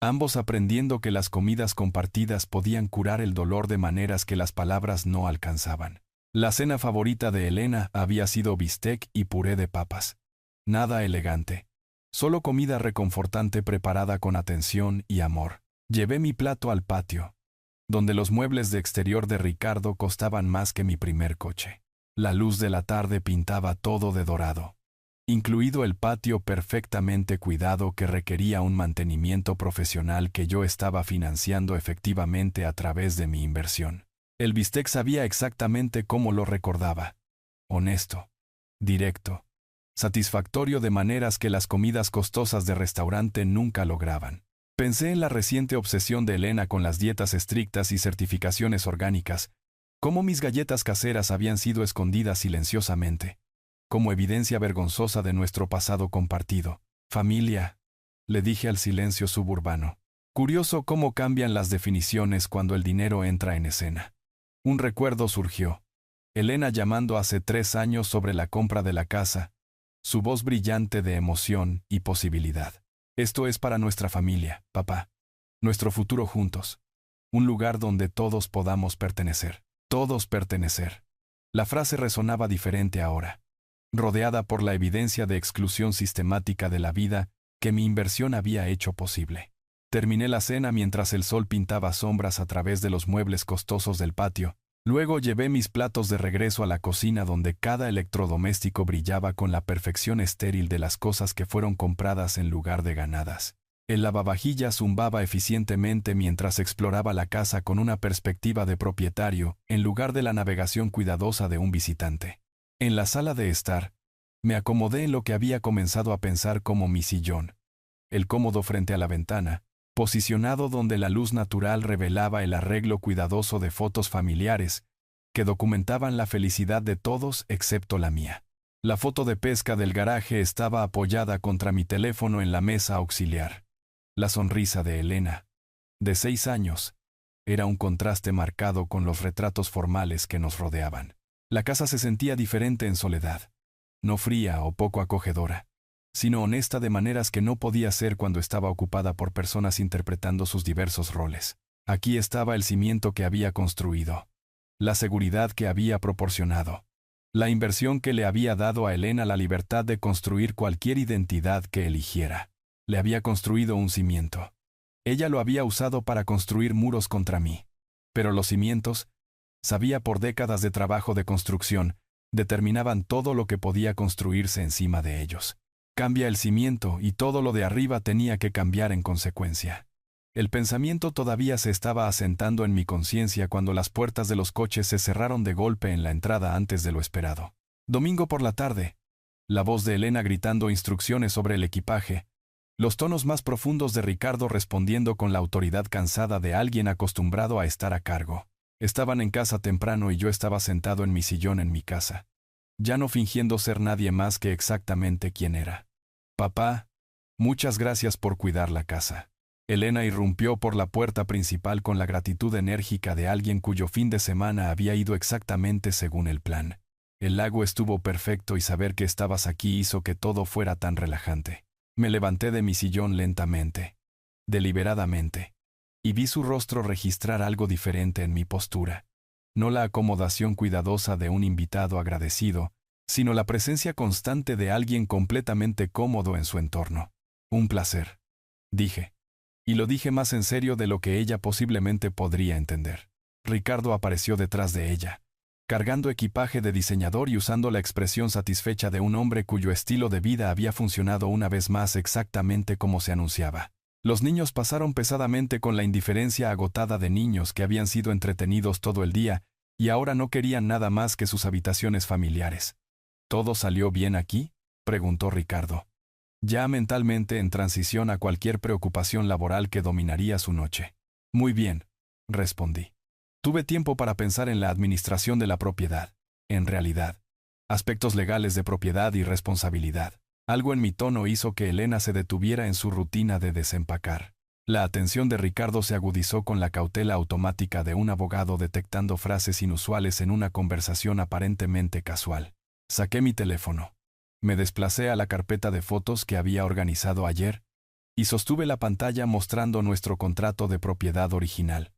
Ambos aprendiendo que las comidas compartidas podían curar el dolor de maneras que las palabras no alcanzaban. La cena favorita de Elena había sido bistec y puré de papas. Nada elegante, solo comida reconfortante preparada con atención y amor. Llevé mi plato al patio, donde los muebles de exterior de Ricardo costaban más que mi primer coche. La luz de la tarde pintaba todo de dorado, incluido el patio perfectamente cuidado que requería un mantenimiento profesional que yo estaba financiando efectivamente a través de mi inversión. El bistec sabía exactamente cómo lo recordaba. Honesto, directo, satisfactorio de maneras que las comidas costosas de restaurante nunca lograban. Pensé en la reciente obsesión de Elena con las dietas estrictas y certificaciones orgánicas, cómo mis galletas caseras habían sido escondidas silenciosamente, como evidencia vergonzosa de nuestro pasado compartido. Familia, le dije al silencio suburbano. Curioso cómo cambian las definiciones cuando el dinero entra en escena. Un recuerdo surgió. Elena llamando hace 3 años sobre la compra de la casa, su voz brillante de emoción y posibilidad. Esto es para nuestra familia, papá. Nuestro futuro juntos. Un lugar donde todos podamos pertenecer. Todos pertenecer. La frase resonaba diferente ahora, rodeada por la evidencia de exclusión sistemática de la vida que mi inversión había hecho posible. Terminé la cena mientras el sol pintaba sombras a través de los muebles costosos del patio. Luego llevé mis platos de regreso a la cocina donde cada electrodoméstico brillaba con la perfección estéril de las cosas que fueron compradas en lugar de ganadas. El lavavajillas zumbaba eficientemente mientras exploraba la casa con una perspectiva de propietario en lugar de la navegación cuidadosa de un visitante. En la sala de estar, me acomodé en lo que había comenzado a pensar como mi sillón, el cómodo frente a la ventana, posicionado donde la luz natural revelaba el arreglo cuidadoso de fotos familiares que documentaban la felicidad de todos excepto la mía. La foto de pesca del garaje estaba apoyada contra mi teléfono en la mesa auxiliar. La sonrisa de Elena, de 6 años, era un contraste marcado con los retratos formales que nos rodeaban. La casa se sentía diferente en soledad, no fría o poco acogedora, sino honesta de maneras que no podía ser cuando estaba ocupada por personas interpretando sus diversos roles. Aquí estaba el cimiento que había construido, la seguridad que había proporcionado, la inversión que le había dado a Elena la libertad de construir cualquier identidad que eligiera. Le había construido un cimiento. Ella lo había usado para construir muros contra mí. Pero los cimientos, sabía por décadas de trabajo de construcción, determinaban todo lo que podía construirse encima de ellos. Cambia el cimiento y todo lo de arriba tenía que cambiar en consecuencia. El pensamiento todavía se estaba asentando en mi conciencia cuando las puertas de los coches se cerraron de golpe en la entrada antes de lo esperado. Domingo por la tarde. La voz de Elena gritando instrucciones sobre el equipaje. Los tonos más profundos de Ricardo respondiendo con la autoridad cansada de alguien acostumbrado a estar a cargo. Estaban en casa temprano y yo estaba sentado en mi sillón en mi casa, ya no fingiendo ser nadie más que exactamente quien era. Papá, muchas gracias por cuidar la casa. Elena irrumpió por la puerta principal con la gratitud enérgica de alguien cuyo fin de semana había ido exactamente según el plan. El lago estuvo perfecto y saber que estabas aquí hizo que todo fuera tan relajante. Me levanté de mi sillón lentamente, deliberadamente, y vi su rostro registrar algo diferente en mi postura. No la acomodación cuidadosa de un invitado agradecido, sino la presencia constante de alguien completamente cómodo en su entorno. Un placer, dije. Y lo dije más en serio de lo que ella posiblemente podría entender. Ricardo apareció detrás de ella, cargando equipaje de diseñador y usando la expresión satisfecha de un hombre cuyo estilo de vida había funcionado una vez más exactamente como se anunciaba. Los niños pasaron pesadamente con la indiferencia agotada de niños que habían sido entretenidos todo el día y ahora no querían nada más que sus habitaciones familiares. ¿Todo salió bien aquí?, preguntó Ricardo, ya mentalmente en transición a cualquier preocupación laboral que dominaría su noche. Muy bien, respondí. Tuve tiempo para pensar en la administración de la propiedad, en realidad, aspectos legales de propiedad y responsabilidad. Algo en mi tono hizo que Elena se detuviera en su rutina de desempacar. La atención de Ricardo se agudizó con la cautela automática de un abogado detectando frases inusuales en una conversación aparentemente casual. Saqué mi teléfono. Me desplacé a la carpeta de fotos que había organizado ayer y sostuve la pantalla mostrando nuestro contrato de propiedad original,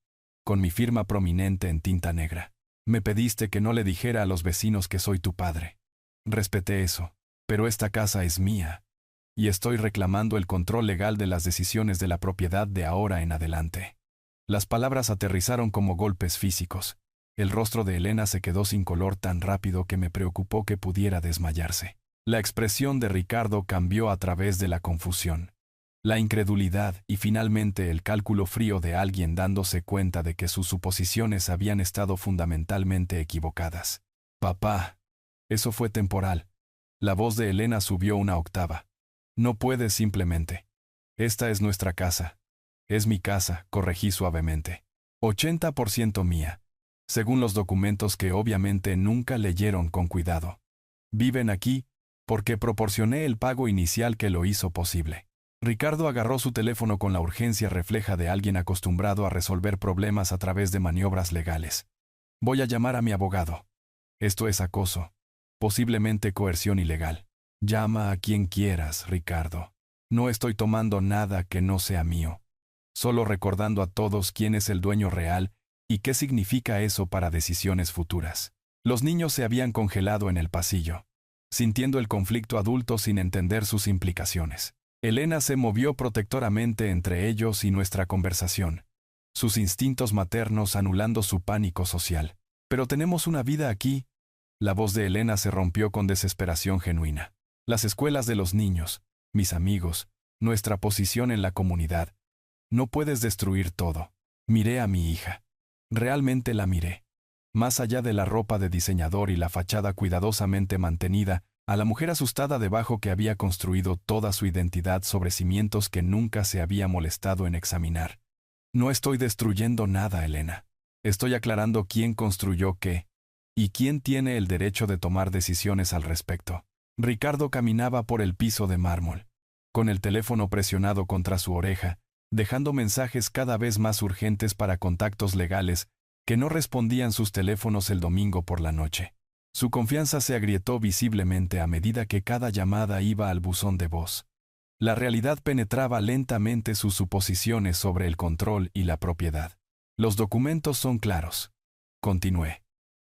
con mi firma prominente en tinta negra. Me pediste que no le dijera a los vecinos que soy tu padre. Respeté eso, pero esta casa es mía, y estoy reclamando el control legal de las decisiones de la propiedad de ahora en adelante. Las palabras aterrizaron como golpes físicos. El rostro de Elena se quedó sin color tan rápido que me preocupó que pudiera desmayarse. La expresión de Ricardo cambió a través de la confusión, la incredulidad y finalmente el cálculo frío de alguien dándose cuenta de que sus suposiciones habían estado fundamentalmente equivocadas. Papá, eso fue temporal. La voz de Elena subió una octava. No puedes simplemente. Esta es nuestra casa. Es mi casa, corregí suavemente. 80% mía, según los documentos que obviamente nunca leyeron con cuidado. Viven aquí porque proporcioné el pago inicial que lo hizo posible. Ricardo agarró su teléfono con la urgencia refleja de alguien acostumbrado a resolver problemas a través de maniobras legales. Voy a llamar a mi abogado. Esto es acoso, posiblemente coerción ilegal. Llama a quien quieras, Ricardo. No estoy tomando nada que no sea mío. Solo recordando a todos quién es el dueño real y qué significa eso para decisiones futuras. Los niños se habían congelado en el pasillo, sintiendo el conflicto adulto sin entender sus implicaciones. Elena se movió protectoramente entre ellos y nuestra conversación, sus instintos maternos anulando su pánico social. Pero tenemos una vida aquí. La voz de Elena se rompió con desesperación genuina. Las escuelas de los niños, mis amigos, nuestra posición en la comunidad. No puedes destruir todo. Miré a mi hija. Realmente la miré. Más allá de la ropa de diseñador y la fachada cuidadosamente mantenida, a la mujer asustada debajo que había construido toda su identidad sobre cimientos que nunca se había molestado en examinar. No estoy destruyendo nada, Elena. Estoy aclarando quién construyó qué, y quién tiene el derecho de tomar decisiones al respecto. Ricardo caminaba por el piso de mármol, con el teléfono presionado contra su oreja, dejando mensajes cada vez más urgentes para contactos legales que no respondían sus teléfonos el domingo por la noche. Su confianza se agrietó visiblemente a medida que cada llamada iba al buzón de voz. La realidad penetraba lentamente sus suposiciones sobre el control y la propiedad. Los documentos son claros. Continué.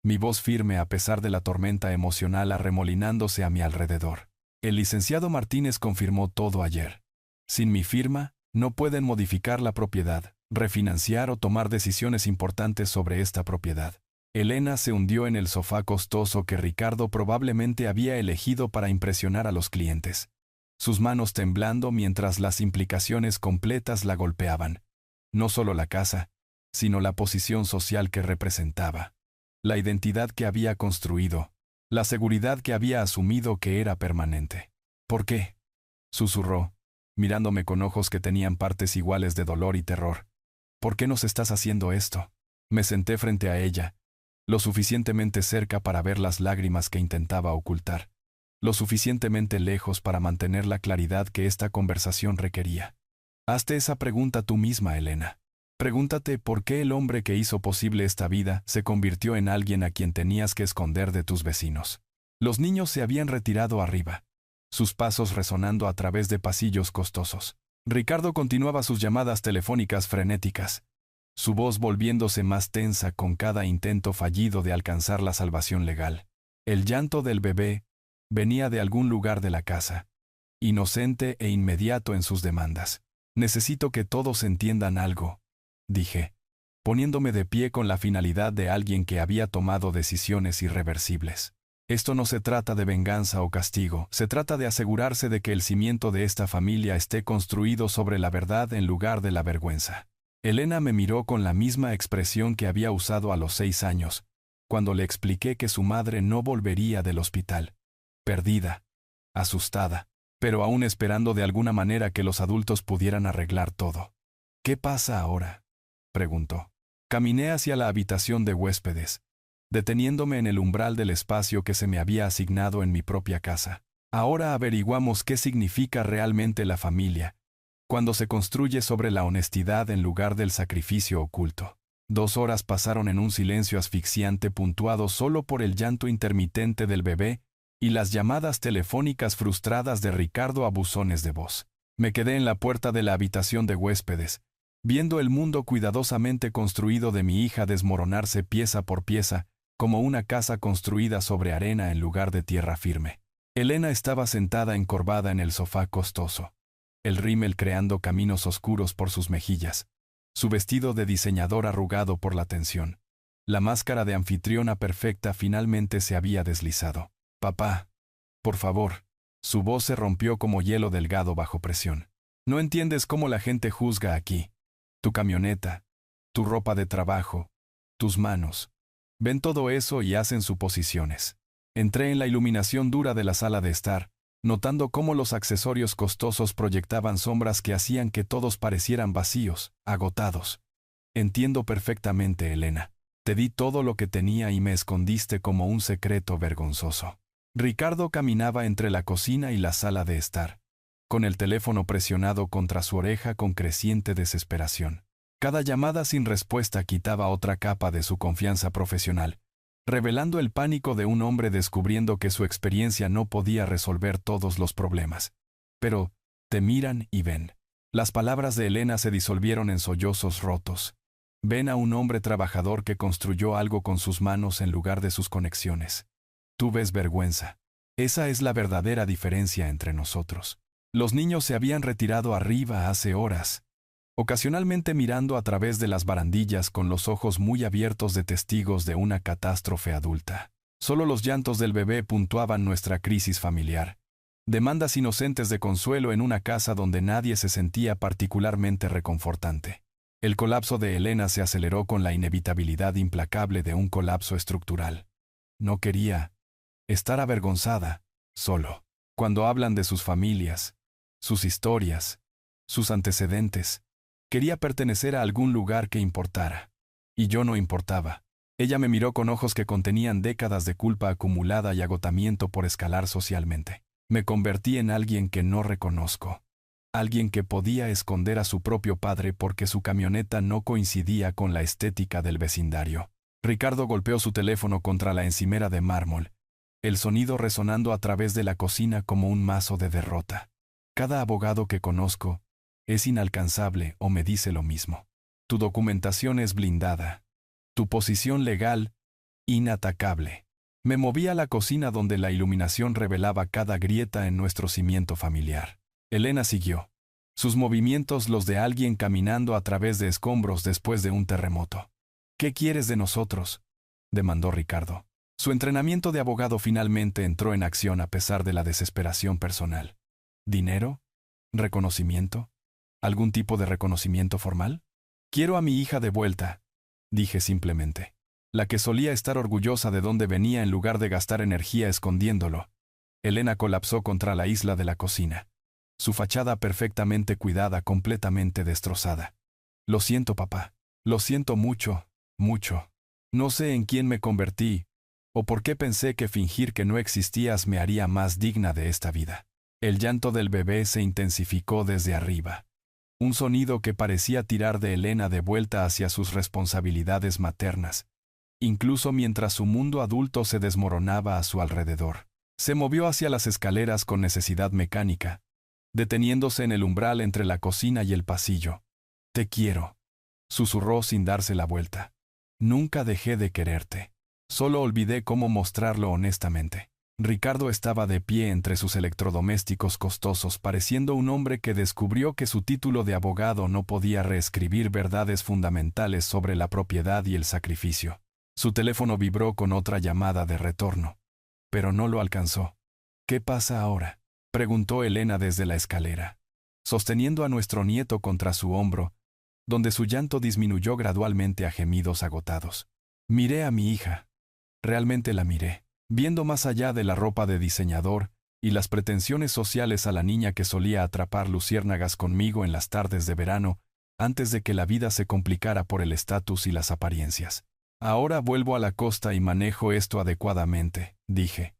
Mi voz firme a pesar de la tormenta emocional arremolinándose a mi alrededor. El licenciado Martínez confirmó todo ayer. Sin mi firma, no pueden modificar la propiedad, refinanciar o tomar decisiones importantes sobre esta propiedad. Elena se hundió en el sofá costoso que Ricardo probablemente había elegido para impresionar a los clientes, sus manos temblando mientras las implicaciones completas la golpeaban. No solo la casa, sino la posición social que representaba, la identidad que había construido, la seguridad que había asumido que era permanente. ¿Por qué?, susurró, mirándome con ojos que tenían partes iguales de dolor y terror. ¿Por qué nos estás haciendo esto? Me senté frente a ella, lo suficientemente cerca para ver las lágrimas que intentaba ocultar, lo suficientemente lejos para mantener la claridad que esta conversación requería. Hazte esa pregunta tú misma, Elena. Pregúntate por qué el hombre que hizo posible esta vida se convirtió en alguien a quien tenías que esconder de tus vecinos. Los niños se habían retirado arriba, sus pasos resonando a través de pasillos costosos. Ricardo continuaba sus llamadas telefónicas frenéticas, su voz volviéndose más tensa con cada intento fallido de alcanzar la salvación legal. El llanto del bebé venía de algún lugar de la casa, inocente e inmediato en sus demandas. Necesito que todos entiendan algo, dije, poniéndome de pie con la finalidad de alguien que había tomado decisiones irreversibles. Esto no se trata de venganza o castigo, se trata de asegurarse de que el cimiento de esta familia esté construido sobre la verdad en lugar de la vergüenza. Elena me miró con la misma expresión que había usado a los 6 años, cuando le expliqué que su madre no volvería del hospital. Perdida, asustada, pero aún esperando de alguna manera que los adultos pudieran arreglar todo. ¿Qué pasa ahora?, preguntó. Caminé hacia la habitación de huéspedes, deteniéndome en el umbral del espacio que se me había asignado en mi propia casa. Ahora averiguamos qué significa realmente la familia, cuando se construye sobre la honestidad en lugar del sacrificio oculto. 2 horas pasaron en un silencio asfixiante puntuado solo por el llanto intermitente del bebé y las llamadas telefónicas frustradas de Ricardo a buzones de voz. Me quedé en la puerta de la habitación de huéspedes, viendo el mundo cuidadosamente construido de mi hija desmoronarse pieza por pieza, como una casa construida sobre arena en lugar de tierra firme. Elena estaba sentada encorvada en el sofá costoso, el rímel creando caminos oscuros por sus mejillas, su vestido de diseñador arrugado por la tensión. La máscara de anfitriona perfecta finalmente se había deslizado. «Papá, por favor». Su voz se rompió como hielo delgado bajo presión. «No entiendes cómo la gente juzga aquí. Tu camioneta, tu ropa de trabajo, tus manos. Ven todo eso y hacen suposiciones». Entré en la iluminación dura de la sala de estar, notando cómo los accesorios costosos proyectaban sombras que hacían que todos parecieran vacíos, agotados. «Entiendo perfectamente, Elena. Te di todo lo que tenía y me escondiste como un secreto vergonzoso». Ricardo caminaba entre la cocina y la sala de estar, con el teléfono presionado contra su oreja con creciente desesperación. Cada llamada sin respuesta quitaba otra capa de su confianza profesional, revelando el pánico de un hombre descubriendo que su experiencia no podía resolver todos los problemas. Pero, te miran y ven. Las palabras de Elena se disolvieron en sollozos rotos. Ven a un hombre trabajador que construyó algo con sus manos en lugar de sus conexiones. Tú ves vergüenza. Esa es la verdadera diferencia entre nosotros. Los niños se habían retirado arriba hace horas, ocasionalmente mirando a través de las barandillas con los ojos muy abiertos de testigos de una catástrofe adulta. Solo los llantos del bebé puntuaban nuestra crisis familiar. Demandas inocentes de consuelo en una casa donde nadie se sentía particularmente reconfortante. El colapso de Elena se aceleró con la inevitabilidad implacable de un colapso estructural. No quería estar avergonzada, solo. Cuando hablan de sus familias, sus historias, sus antecedentes, quería pertenecer a algún lugar que importara. Y yo no importaba. Ella me miró con ojos que contenían décadas de culpa acumulada y agotamiento por escalar socialmente. Me convertí en alguien que no reconozco. Alguien que podía esconder a su propio padre porque su camioneta no coincidía con la estética del vecindario. Ricardo golpeó su teléfono contra la encimera de mármol, el sonido resonando a través de la cocina como un mazo de derrota. Cada abogado que conozco es inalcanzable o me dice lo mismo. Tu documentación es blindada. Tu posición legal, inatacable. Me moví a la cocina donde la iluminación revelaba cada grieta en nuestro cimiento familiar. Elena siguió. Sus movimientos los de alguien caminando a través de escombros después de un terremoto. «¿Qué quieres de nosotros?», demandó Ricardo. Su entrenamiento de abogado finalmente entró en acción a pesar de la desesperación personal. ¿Dinero? ¿Reconocimiento? ¿Algún tipo de reconocimiento formal? Quiero a mi hija de vuelta, dije simplemente. La que solía estar orgullosa de dónde venía en lugar de gastar energía escondiéndolo. Elena colapsó contra la isla de la cocina. Su fachada perfectamente cuidada, completamente destrozada. Lo siento, papá. Lo siento mucho, mucho. No sé en quién me convertí, o por qué pensé que fingir que no existías me haría más digna de esta vida. El llanto del bebé se intensificó desde arriba. Un sonido que parecía tirar de Elena de vuelta hacia sus responsabilidades maternas, incluso mientras su mundo adulto se desmoronaba a su alrededor. Se movió hacia las escaleras con necesidad mecánica, deteniéndose en el umbral entre la cocina y el pasillo. «Te quiero», susurró sin darse la vuelta. «Nunca dejé de quererte. Solo olvidé cómo mostrarlo honestamente». Ricardo estaba de pie entre sus electrodomésticos costosos, pareciendo un hombre que descubrió que su título de abogado no podía reescribir verdades fundamentales sobre la propiedad y el sacrificio. Su teléfono vibró con otra llamada de retorno, pero no lo alcanzó. «¿Qué pasa ahora?», preguntó Elena desde la escalera, sosteniendo a nuestro nieto contra su hombro, donde su llanto disminuyó gradualmente a gemidos agotados. Miré a mi hija. Realmente la miré, viendo más allá de la ropa de diseñador y las pretensiones sociales a la niña que solía atrapar luciérnagas conmigo en las tardes de verano, antes de que la vida se complicara por el estatus y las apariencias. «Ahora vuelvo a la costa y manejo esto adecuadamente», dije,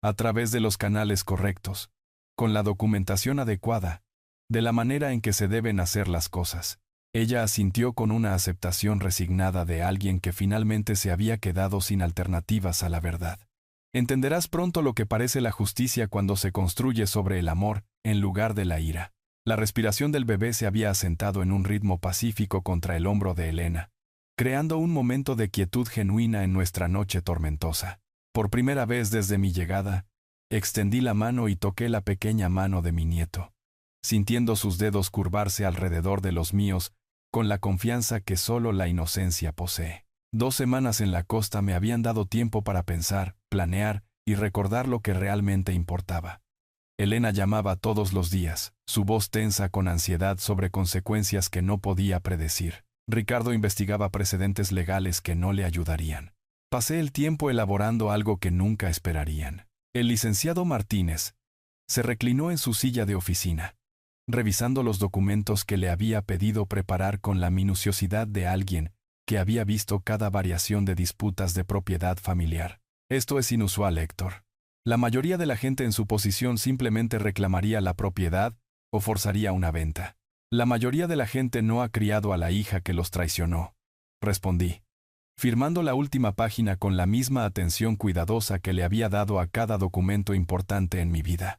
«a través de los canales correctos, con la documentación adecuada, de la manera en que se deben hacer las cosas». Ella asintió con una aceptación resignada de alguien que finalmente se había quedado sin alternativas a la verdad. «Entenderás pronto lo que parece la justicia cuando se construye sobre el amor, en lugar de la ira». La respiración del bebé se había asentado en un ritmo pacífico contra el hombro de Elena, creando un momento de quietud genuina en nuestra noche tormentosa. Por primera vez desde mi llegada, extendí la mano y toqué la pequeña mano de mi nieto, sintiendo sus dedos curvarse alrededor de los míos, con la confianza que solo la inocencia posee. 2 semanas en la costa me habían dado tiempo para pensar, planear y recordar lo que realmente importaba. Elena llamaba todos los días, su voz tensa con ansiedad sobre consecuencias que no podía predecir. Ricardo investigaba precedentes legales que no le ayudarían. Pasé el tiempo elaborando algo que nunca esperarían. El licenciado Martínez se reclinó en su silla de oficina, revisando los documentos que le había pedido preparar con la minuciosidad de alguien que había visto cada variación de disputas de propiedad familiar. «Esto es inusual, Héctor. La mayoría de la gente en su posición simplemente reclamaría la propiedad o forzaría una venta. La mayoría de la gente no ha criado a la hija que los traicionó», respondí, firmando la última página con la misma atención cuidadosa que le había dado a cada documento importante en mi vida.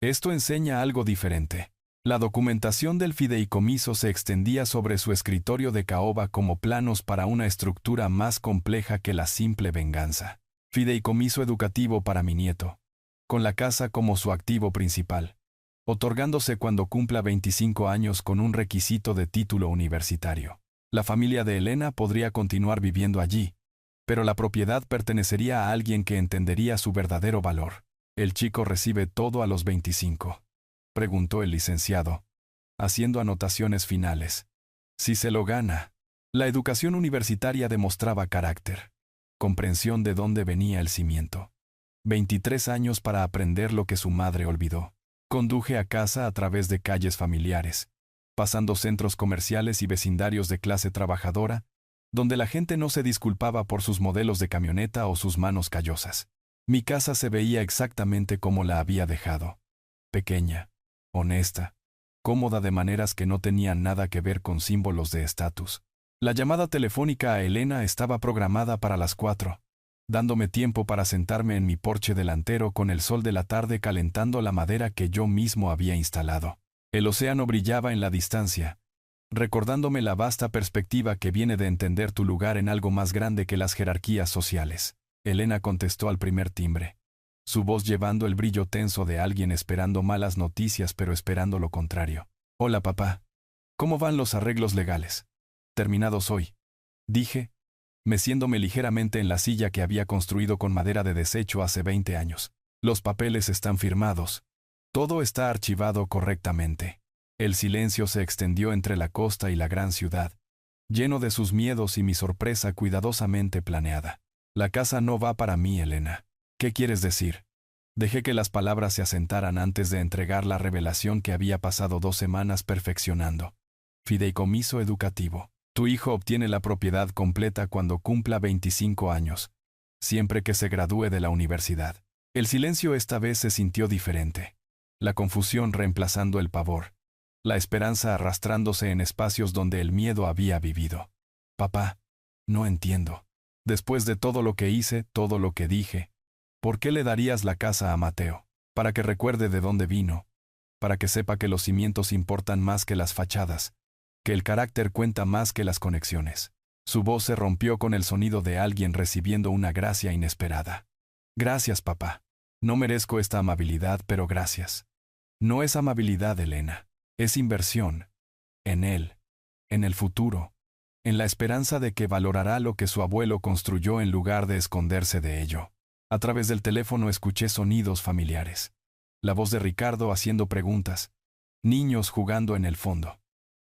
«Esto enseña algo diferente». La documentación del fideicomiso se extendía sobre su escritorio de caoba como planos para una estructura más compleja que la simple venganza. Fideicomiso educativo para mi nieto, con la casa como su activo principal, otorgándose cuando cumpla 25 años con un requisito de título universitario. La familia de Elena podría continuar viviendo allí, pero la propiedad pertenecería a alguien que entendería su verdadero valor. «¿El chico recibe todo a los 25?» preguntó el licenciado, haciendo anotaciones finales. «Si se lo gana». La educación universitaria demostraba carácter, comprensión de dónde venía el cimiento. 23 años para aprender lo que su madre olvidó. Conduje a casa a través de calles familiares, pasando centros comerciales y vecindarios de clase trabajadora, donde la gente no se disculpaba por sus modelos de camioneta o sus manos callosas. Mi casa se veía exactamente como la había dejado. Pequeña, honesta, cómoda de maneras que no tenían nada que ver con símbolos de estatus. La llamada telefónica a Elena estaba programada para las 4, dándome tiempo para sentarme en mi porche delantero con el sol de la tarde calentando la madera que yo mismo había instalado. El océano brillaba en la distancia, recordándome la vasta perspectiva que viene de entender tu lugar en algo más grande que las jerarquías sociales. Elena contestó al primer timbre, su voz llevando el brillo tenso de alguien esperando malas noticias pero esperando lo contrario. «Hola, papá. ¿Cómo van los arreglos legales?» «Terminados hoy», dije, meciéndome ligeramente en la silla que había construido con madera de desecho hace 20 años. «Los papeles están firmados. Todo está archivado correctamente». El silencio se extendió entre la costa y la gran ciudad, lleno de sus miedos y mi sorpresa cuidadosamente planeada. La casa no va para mí, Elena. ¿Qué quieres decir? Dejé que las palabras se asentaran antes de entregar la revelación que había pasado 2 semanas perfeccionando. Fideicomiso educativo. Tu hijo obtiene la propiedad completa cuando cumpla 25 años, siempre que se gradúe de la universidad. El silencio esta vez se sintió diferente. La confusión reemplazando el pavor. La esperanza arrastrándose en espacios donde el miedo había vivido. Papá, no entiendo. Después de todo lo que hice, todo lo que dije, ¿por qué le darías la casa a Mateo? Para que recuerde de dónde vino, para que sepa que los cimientos importan más que las fachadas, que el carácter cuenta más que las conexiones. Su voz se rompió con el sonido de alguien recibiendo una gracia inesperada. Gracias, papá. No merezco esta amabilidad, pero gracias. No es amabilidad, Elena. Es inversión. En él. En el futuro. En la esperanza de que valorará lo que su abuelo construyó en lugar de esconderse de ello. A través del teléfono escuché sonidos familiares. La voz de Ricardo haciendo preguntas. Niños jugando en el fondo.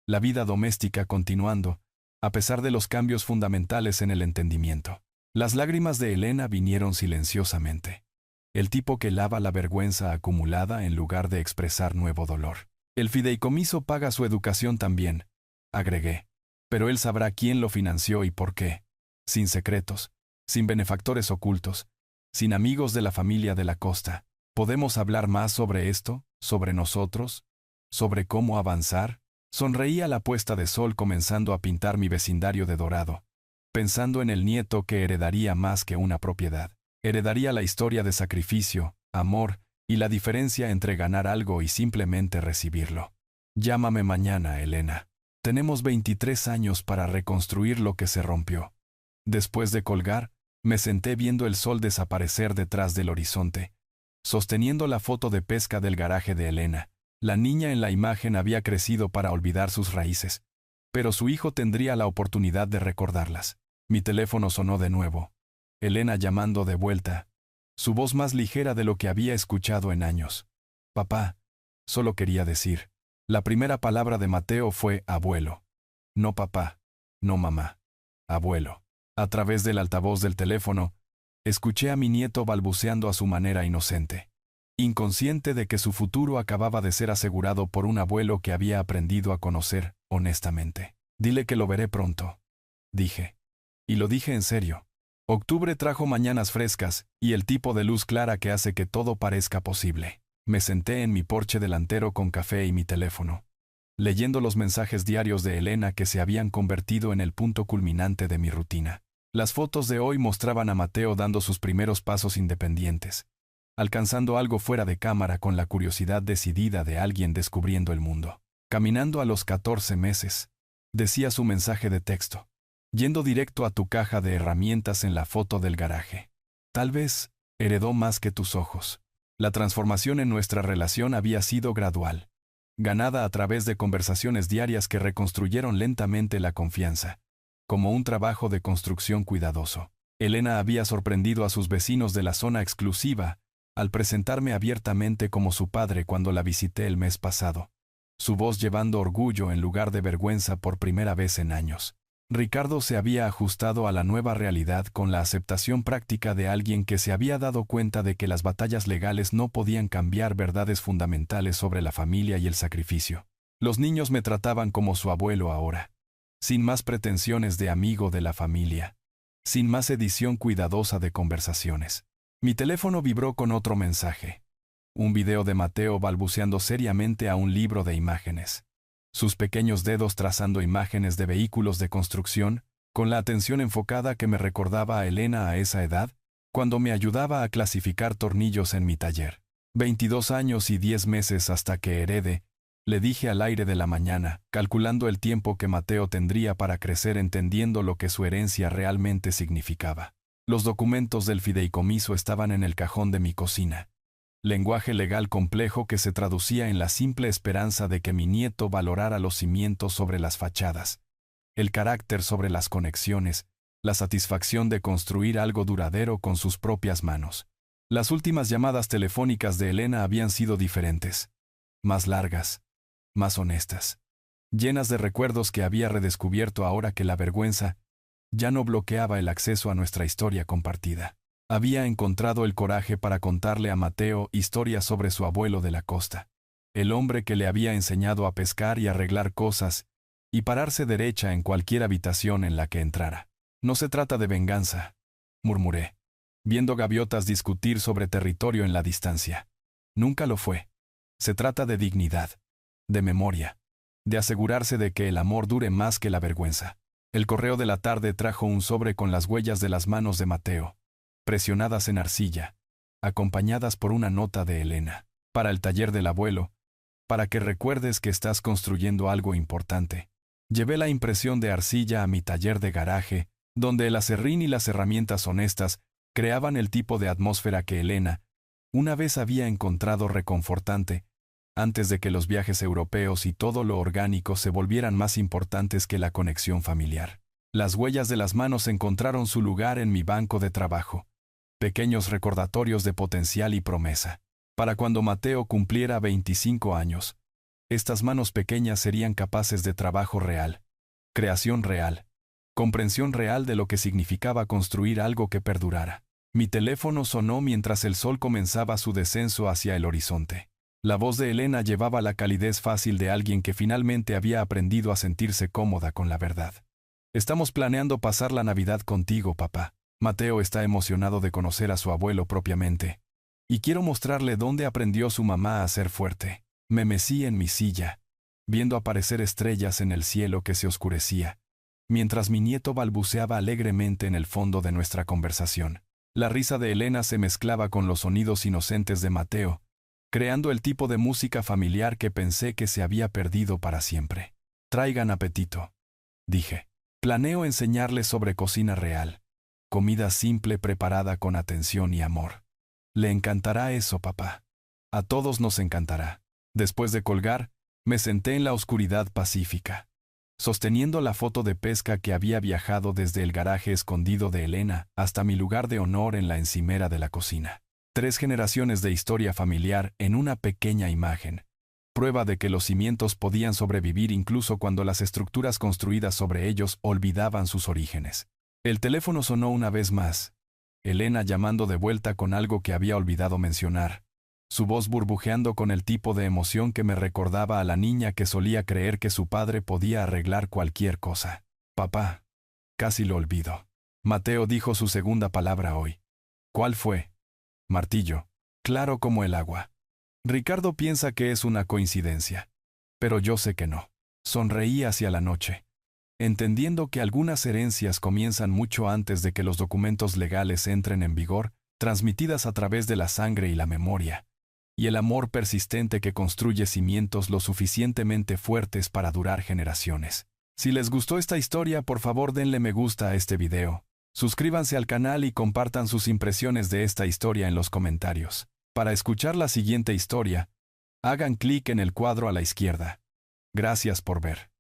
La vida doméstica continuando, a pesar de los cambios fundamentales en el entendimiento. Las lágrimas de Elena vinieron silenciosamente. El tipo que lava la vergüenza acumulada en lugar de expresar nuevo dolor. El fideicomiso paga su educación también, agregué. Pero él sabrá quién lo financió y por qué. Sin secretos, sin benefactores ocultos, sin amigos de la familia de la costa. ¿Podemos hablar más sobre esto? ¿Sobre nosotros? ¿Sobre cómo avanzar? Sonreí a la puesta de sol comenzando a pintar mi vecindario de dorado, pensando en el nieto que heredaría más que una propiedad. Heredaría la historia de sacrificio, amor y la diferencia entre ganar algo y simplemente recibirlo. Llámame mañana, Elena. Tenemos 23 años para reconstruir lo que se rompió. Después de colgar, me senté viendo el sol desaparecer detrás del horizonte, sosteniendo la foto de pesca del garaje de Elena. La niña en la imagen había crecido para olvidar sus raíces, pero su hijo tendría la oportunidad de recordarlas. Mi teléfono sonó de nuevo. Elena llamando de vuelta, su voz más ligera de lo que había escuchado en años. Papá, solo quería decir. La primera palabra de Mateo fue abuelo. No papá, no mamá. Abuelo. A través del altavoz del teléfono, escuché a mi nieto balbuceando a su manera inocente, inconsciente de que su futuro acababa de ser asegurado por un abuelo que había aprendido a conocer honestamente. Dile que lo veré pronto, dije. Y lo dije en serio. Octubre trajo mañanas frescas y el tipo de luz clara que hace que todo parezca posible. Me senté en mi porche delantero con café y mi teléfono, leyendo los mensajes diarios de Elena que se habían convertido en el punto culminante de mi rutina. Las fotos de hoy mostraban a Mateo dando sus primeros pasos independientes, alcanzando algo fuera de cámara con la curiosidad decidida de alguien descubriendo el mundo. Caminando a los 14 meses, decía su mensaje de texto, yendo directo a tu caja de herramientas en la foto del garaje. Tal vez heredó más que tus ojos. La transformación en nuestra relación había sido gradual, ganada a través de conversaciones diarias que reconstruyeron lentamente la confianza, como un trabajo de construcción cuidadoso. Elena había sorprendido a sus vecinos de la zona exclusiva al presentarme abiertamente como su padre cuando la visité el mes pasado, su voz llevando orgullo en lugar de vergüenza por primera vez en años. Ricardo se había ajustado a la nueva realidad con la aceptación práctica de alguien que se había dado cuenta de que las batallas legales no podían cambiar verdades fundamentales sobre la familia y el sacrificio. Los niños me trataban como su abuelo ahora, sin más pretensiones de amigo de la familia, sin más edición cuidadosa de conversaciones. Mi teléfono vibró con otro mensaje. Un video de Mateo balbuceando seriamente a un libro de imágenes. Sus pequeños dedos trazando imágenes de vehículos de construcción, con la atención enfocada que me recordaba a Elena a esa edad, cuando me ayudaba a clasificar tornillos en mi taller. 22 años y 10 meses hasta que herede, le dije al aire de la mañana, calculando el tiempo que Mateo tendría para crecer entendiendo lo que su herencia realmente significaba. Los documentos del fideicomiso estaban en el cajón de mi cocina. Lenguaje legal complejo que se traducía en la simple esperanza de que mi nieto valorara los cimientos sobre las fachadas, el carácter sobre las conexiones, la satisfacción de construir algo duradero con sus propias manos. Las últimas llamadas telefónicas de Elena habían sido diferentes, más largas, más honestas. llenas de recuerdos que había redescubierto ahora que la vergüenza ya no bloqueaba el acceso a nuestra historia compartida. Había encontrado el coraje para contarle a Mateo historias sobre su abuelo de la costa, el hombre que le había enseñado a pescar y arreglar cosas, y pararse derecha en cualquier habitación en la que entrara. No se trata de venganza, murmuré, viendo gaviotas discutir sobre territorio en la distancia. Nunca lo fue. Se trata de dignidad, de memoria, de asegurarse de que el amor dure más que la vergüenza. El correo de la tarde trajo un sobre con las huellas de las manos de Mateo, presionadas en arcilla, acompañadas por una nota de Elena. Para el taller del abuelo, para que recuerdes que estás construyendo algo importante. Llevé la impresión de arcilla a mi taller de garaje, donde el aserrín y las herramientas honestas creaban el tipo de atmósfera que Elena una vez había encontrado reconfortante, antes de que los viajes europeos y todo lo orgánico se volvieran más importantes que la conexión familiar. Las huellas de las manos encontraron su lugar en mi banco de trabajo, pequeños recordatorios de potencial y promesa. Para cuando Mateo cumpliera 25 años, estas manos pequeñas serían capaces de trabajo real, creación real, comprensión real de lo que significaba construir algo que perdurara. Mi teléfono sonó mientras el sol comenzaba su descenso hacia el horizonte. La voz de Elena llevaba la calidez fácil de alguien que finalmente había aprendido a sentirse cómoda con la verdad. Estamos planeando pasar la Navidad contigo, papá. Mateo está emocionado de conocer a su abuelo propiamente. Y quiero mostrarle dónde aprendió su mamá a ser fuerte. Me mecí en mi silla, viendo aparecer estrellas en el cielo que se oscurecía, mientras mi nieto balbuceaba alegremente en el fondo de nuestra conversación. La risa de Elena se mezclaba con los sonidos inocentes de Mateo, creando el tipo de música familiar que pensé que se había perdido para siempre. Traigan apetito, dije. Planeo enseñarles sobre cocina real, comida simple preparada con atención y amor. Le encantará eso, papá. A todos nos encantará. Después de colgar, me senté en la oscuridad pacífica, sosteniendo la foto de pesca que había viajado desde el garaje escondido de Elena hasta mi lugar de honor en la encimera de la cocina. 3 generaciones de historia familiar en una pequeña imagen, prueba de que los cimientos podían sobrevivir incluso cuando las estructuras construidas sobre ellos olvidaban sus orígenes. El teléfono sonó una vez más, Elena llamando de vuelta con algo que había olvidado mencionar, su voz burbujeando con el tipo de emoción que me recordaba a la niña que solía creer que su padre podía arreglar cualquier cosa. Papá. Casi lo olvido. Mateo dijo su segunda palabra hoy. ¿Cuál fue? Martillo. Claro como el agua. Ricardo piensa que es una coincidencia, pero yo sé que no. Sonreí hacia la noche, entendiendo que algunas herencias comienzan mucho antes de que los documentos legales entren en vigor, transmitidas a través de la sangre y la memoria, y el amor persistente que construye cimientos lo suficientemente fuertes para durar generaciones. Si les gustó esta historia, por favor denle me gusta a este video. Suscríbanse al canal y compartan sus impresiones de esta historia en los comentarios. Para escuchar la siguiente historia, hagan clic en el cuadro a la izquierda. Gracias por ver.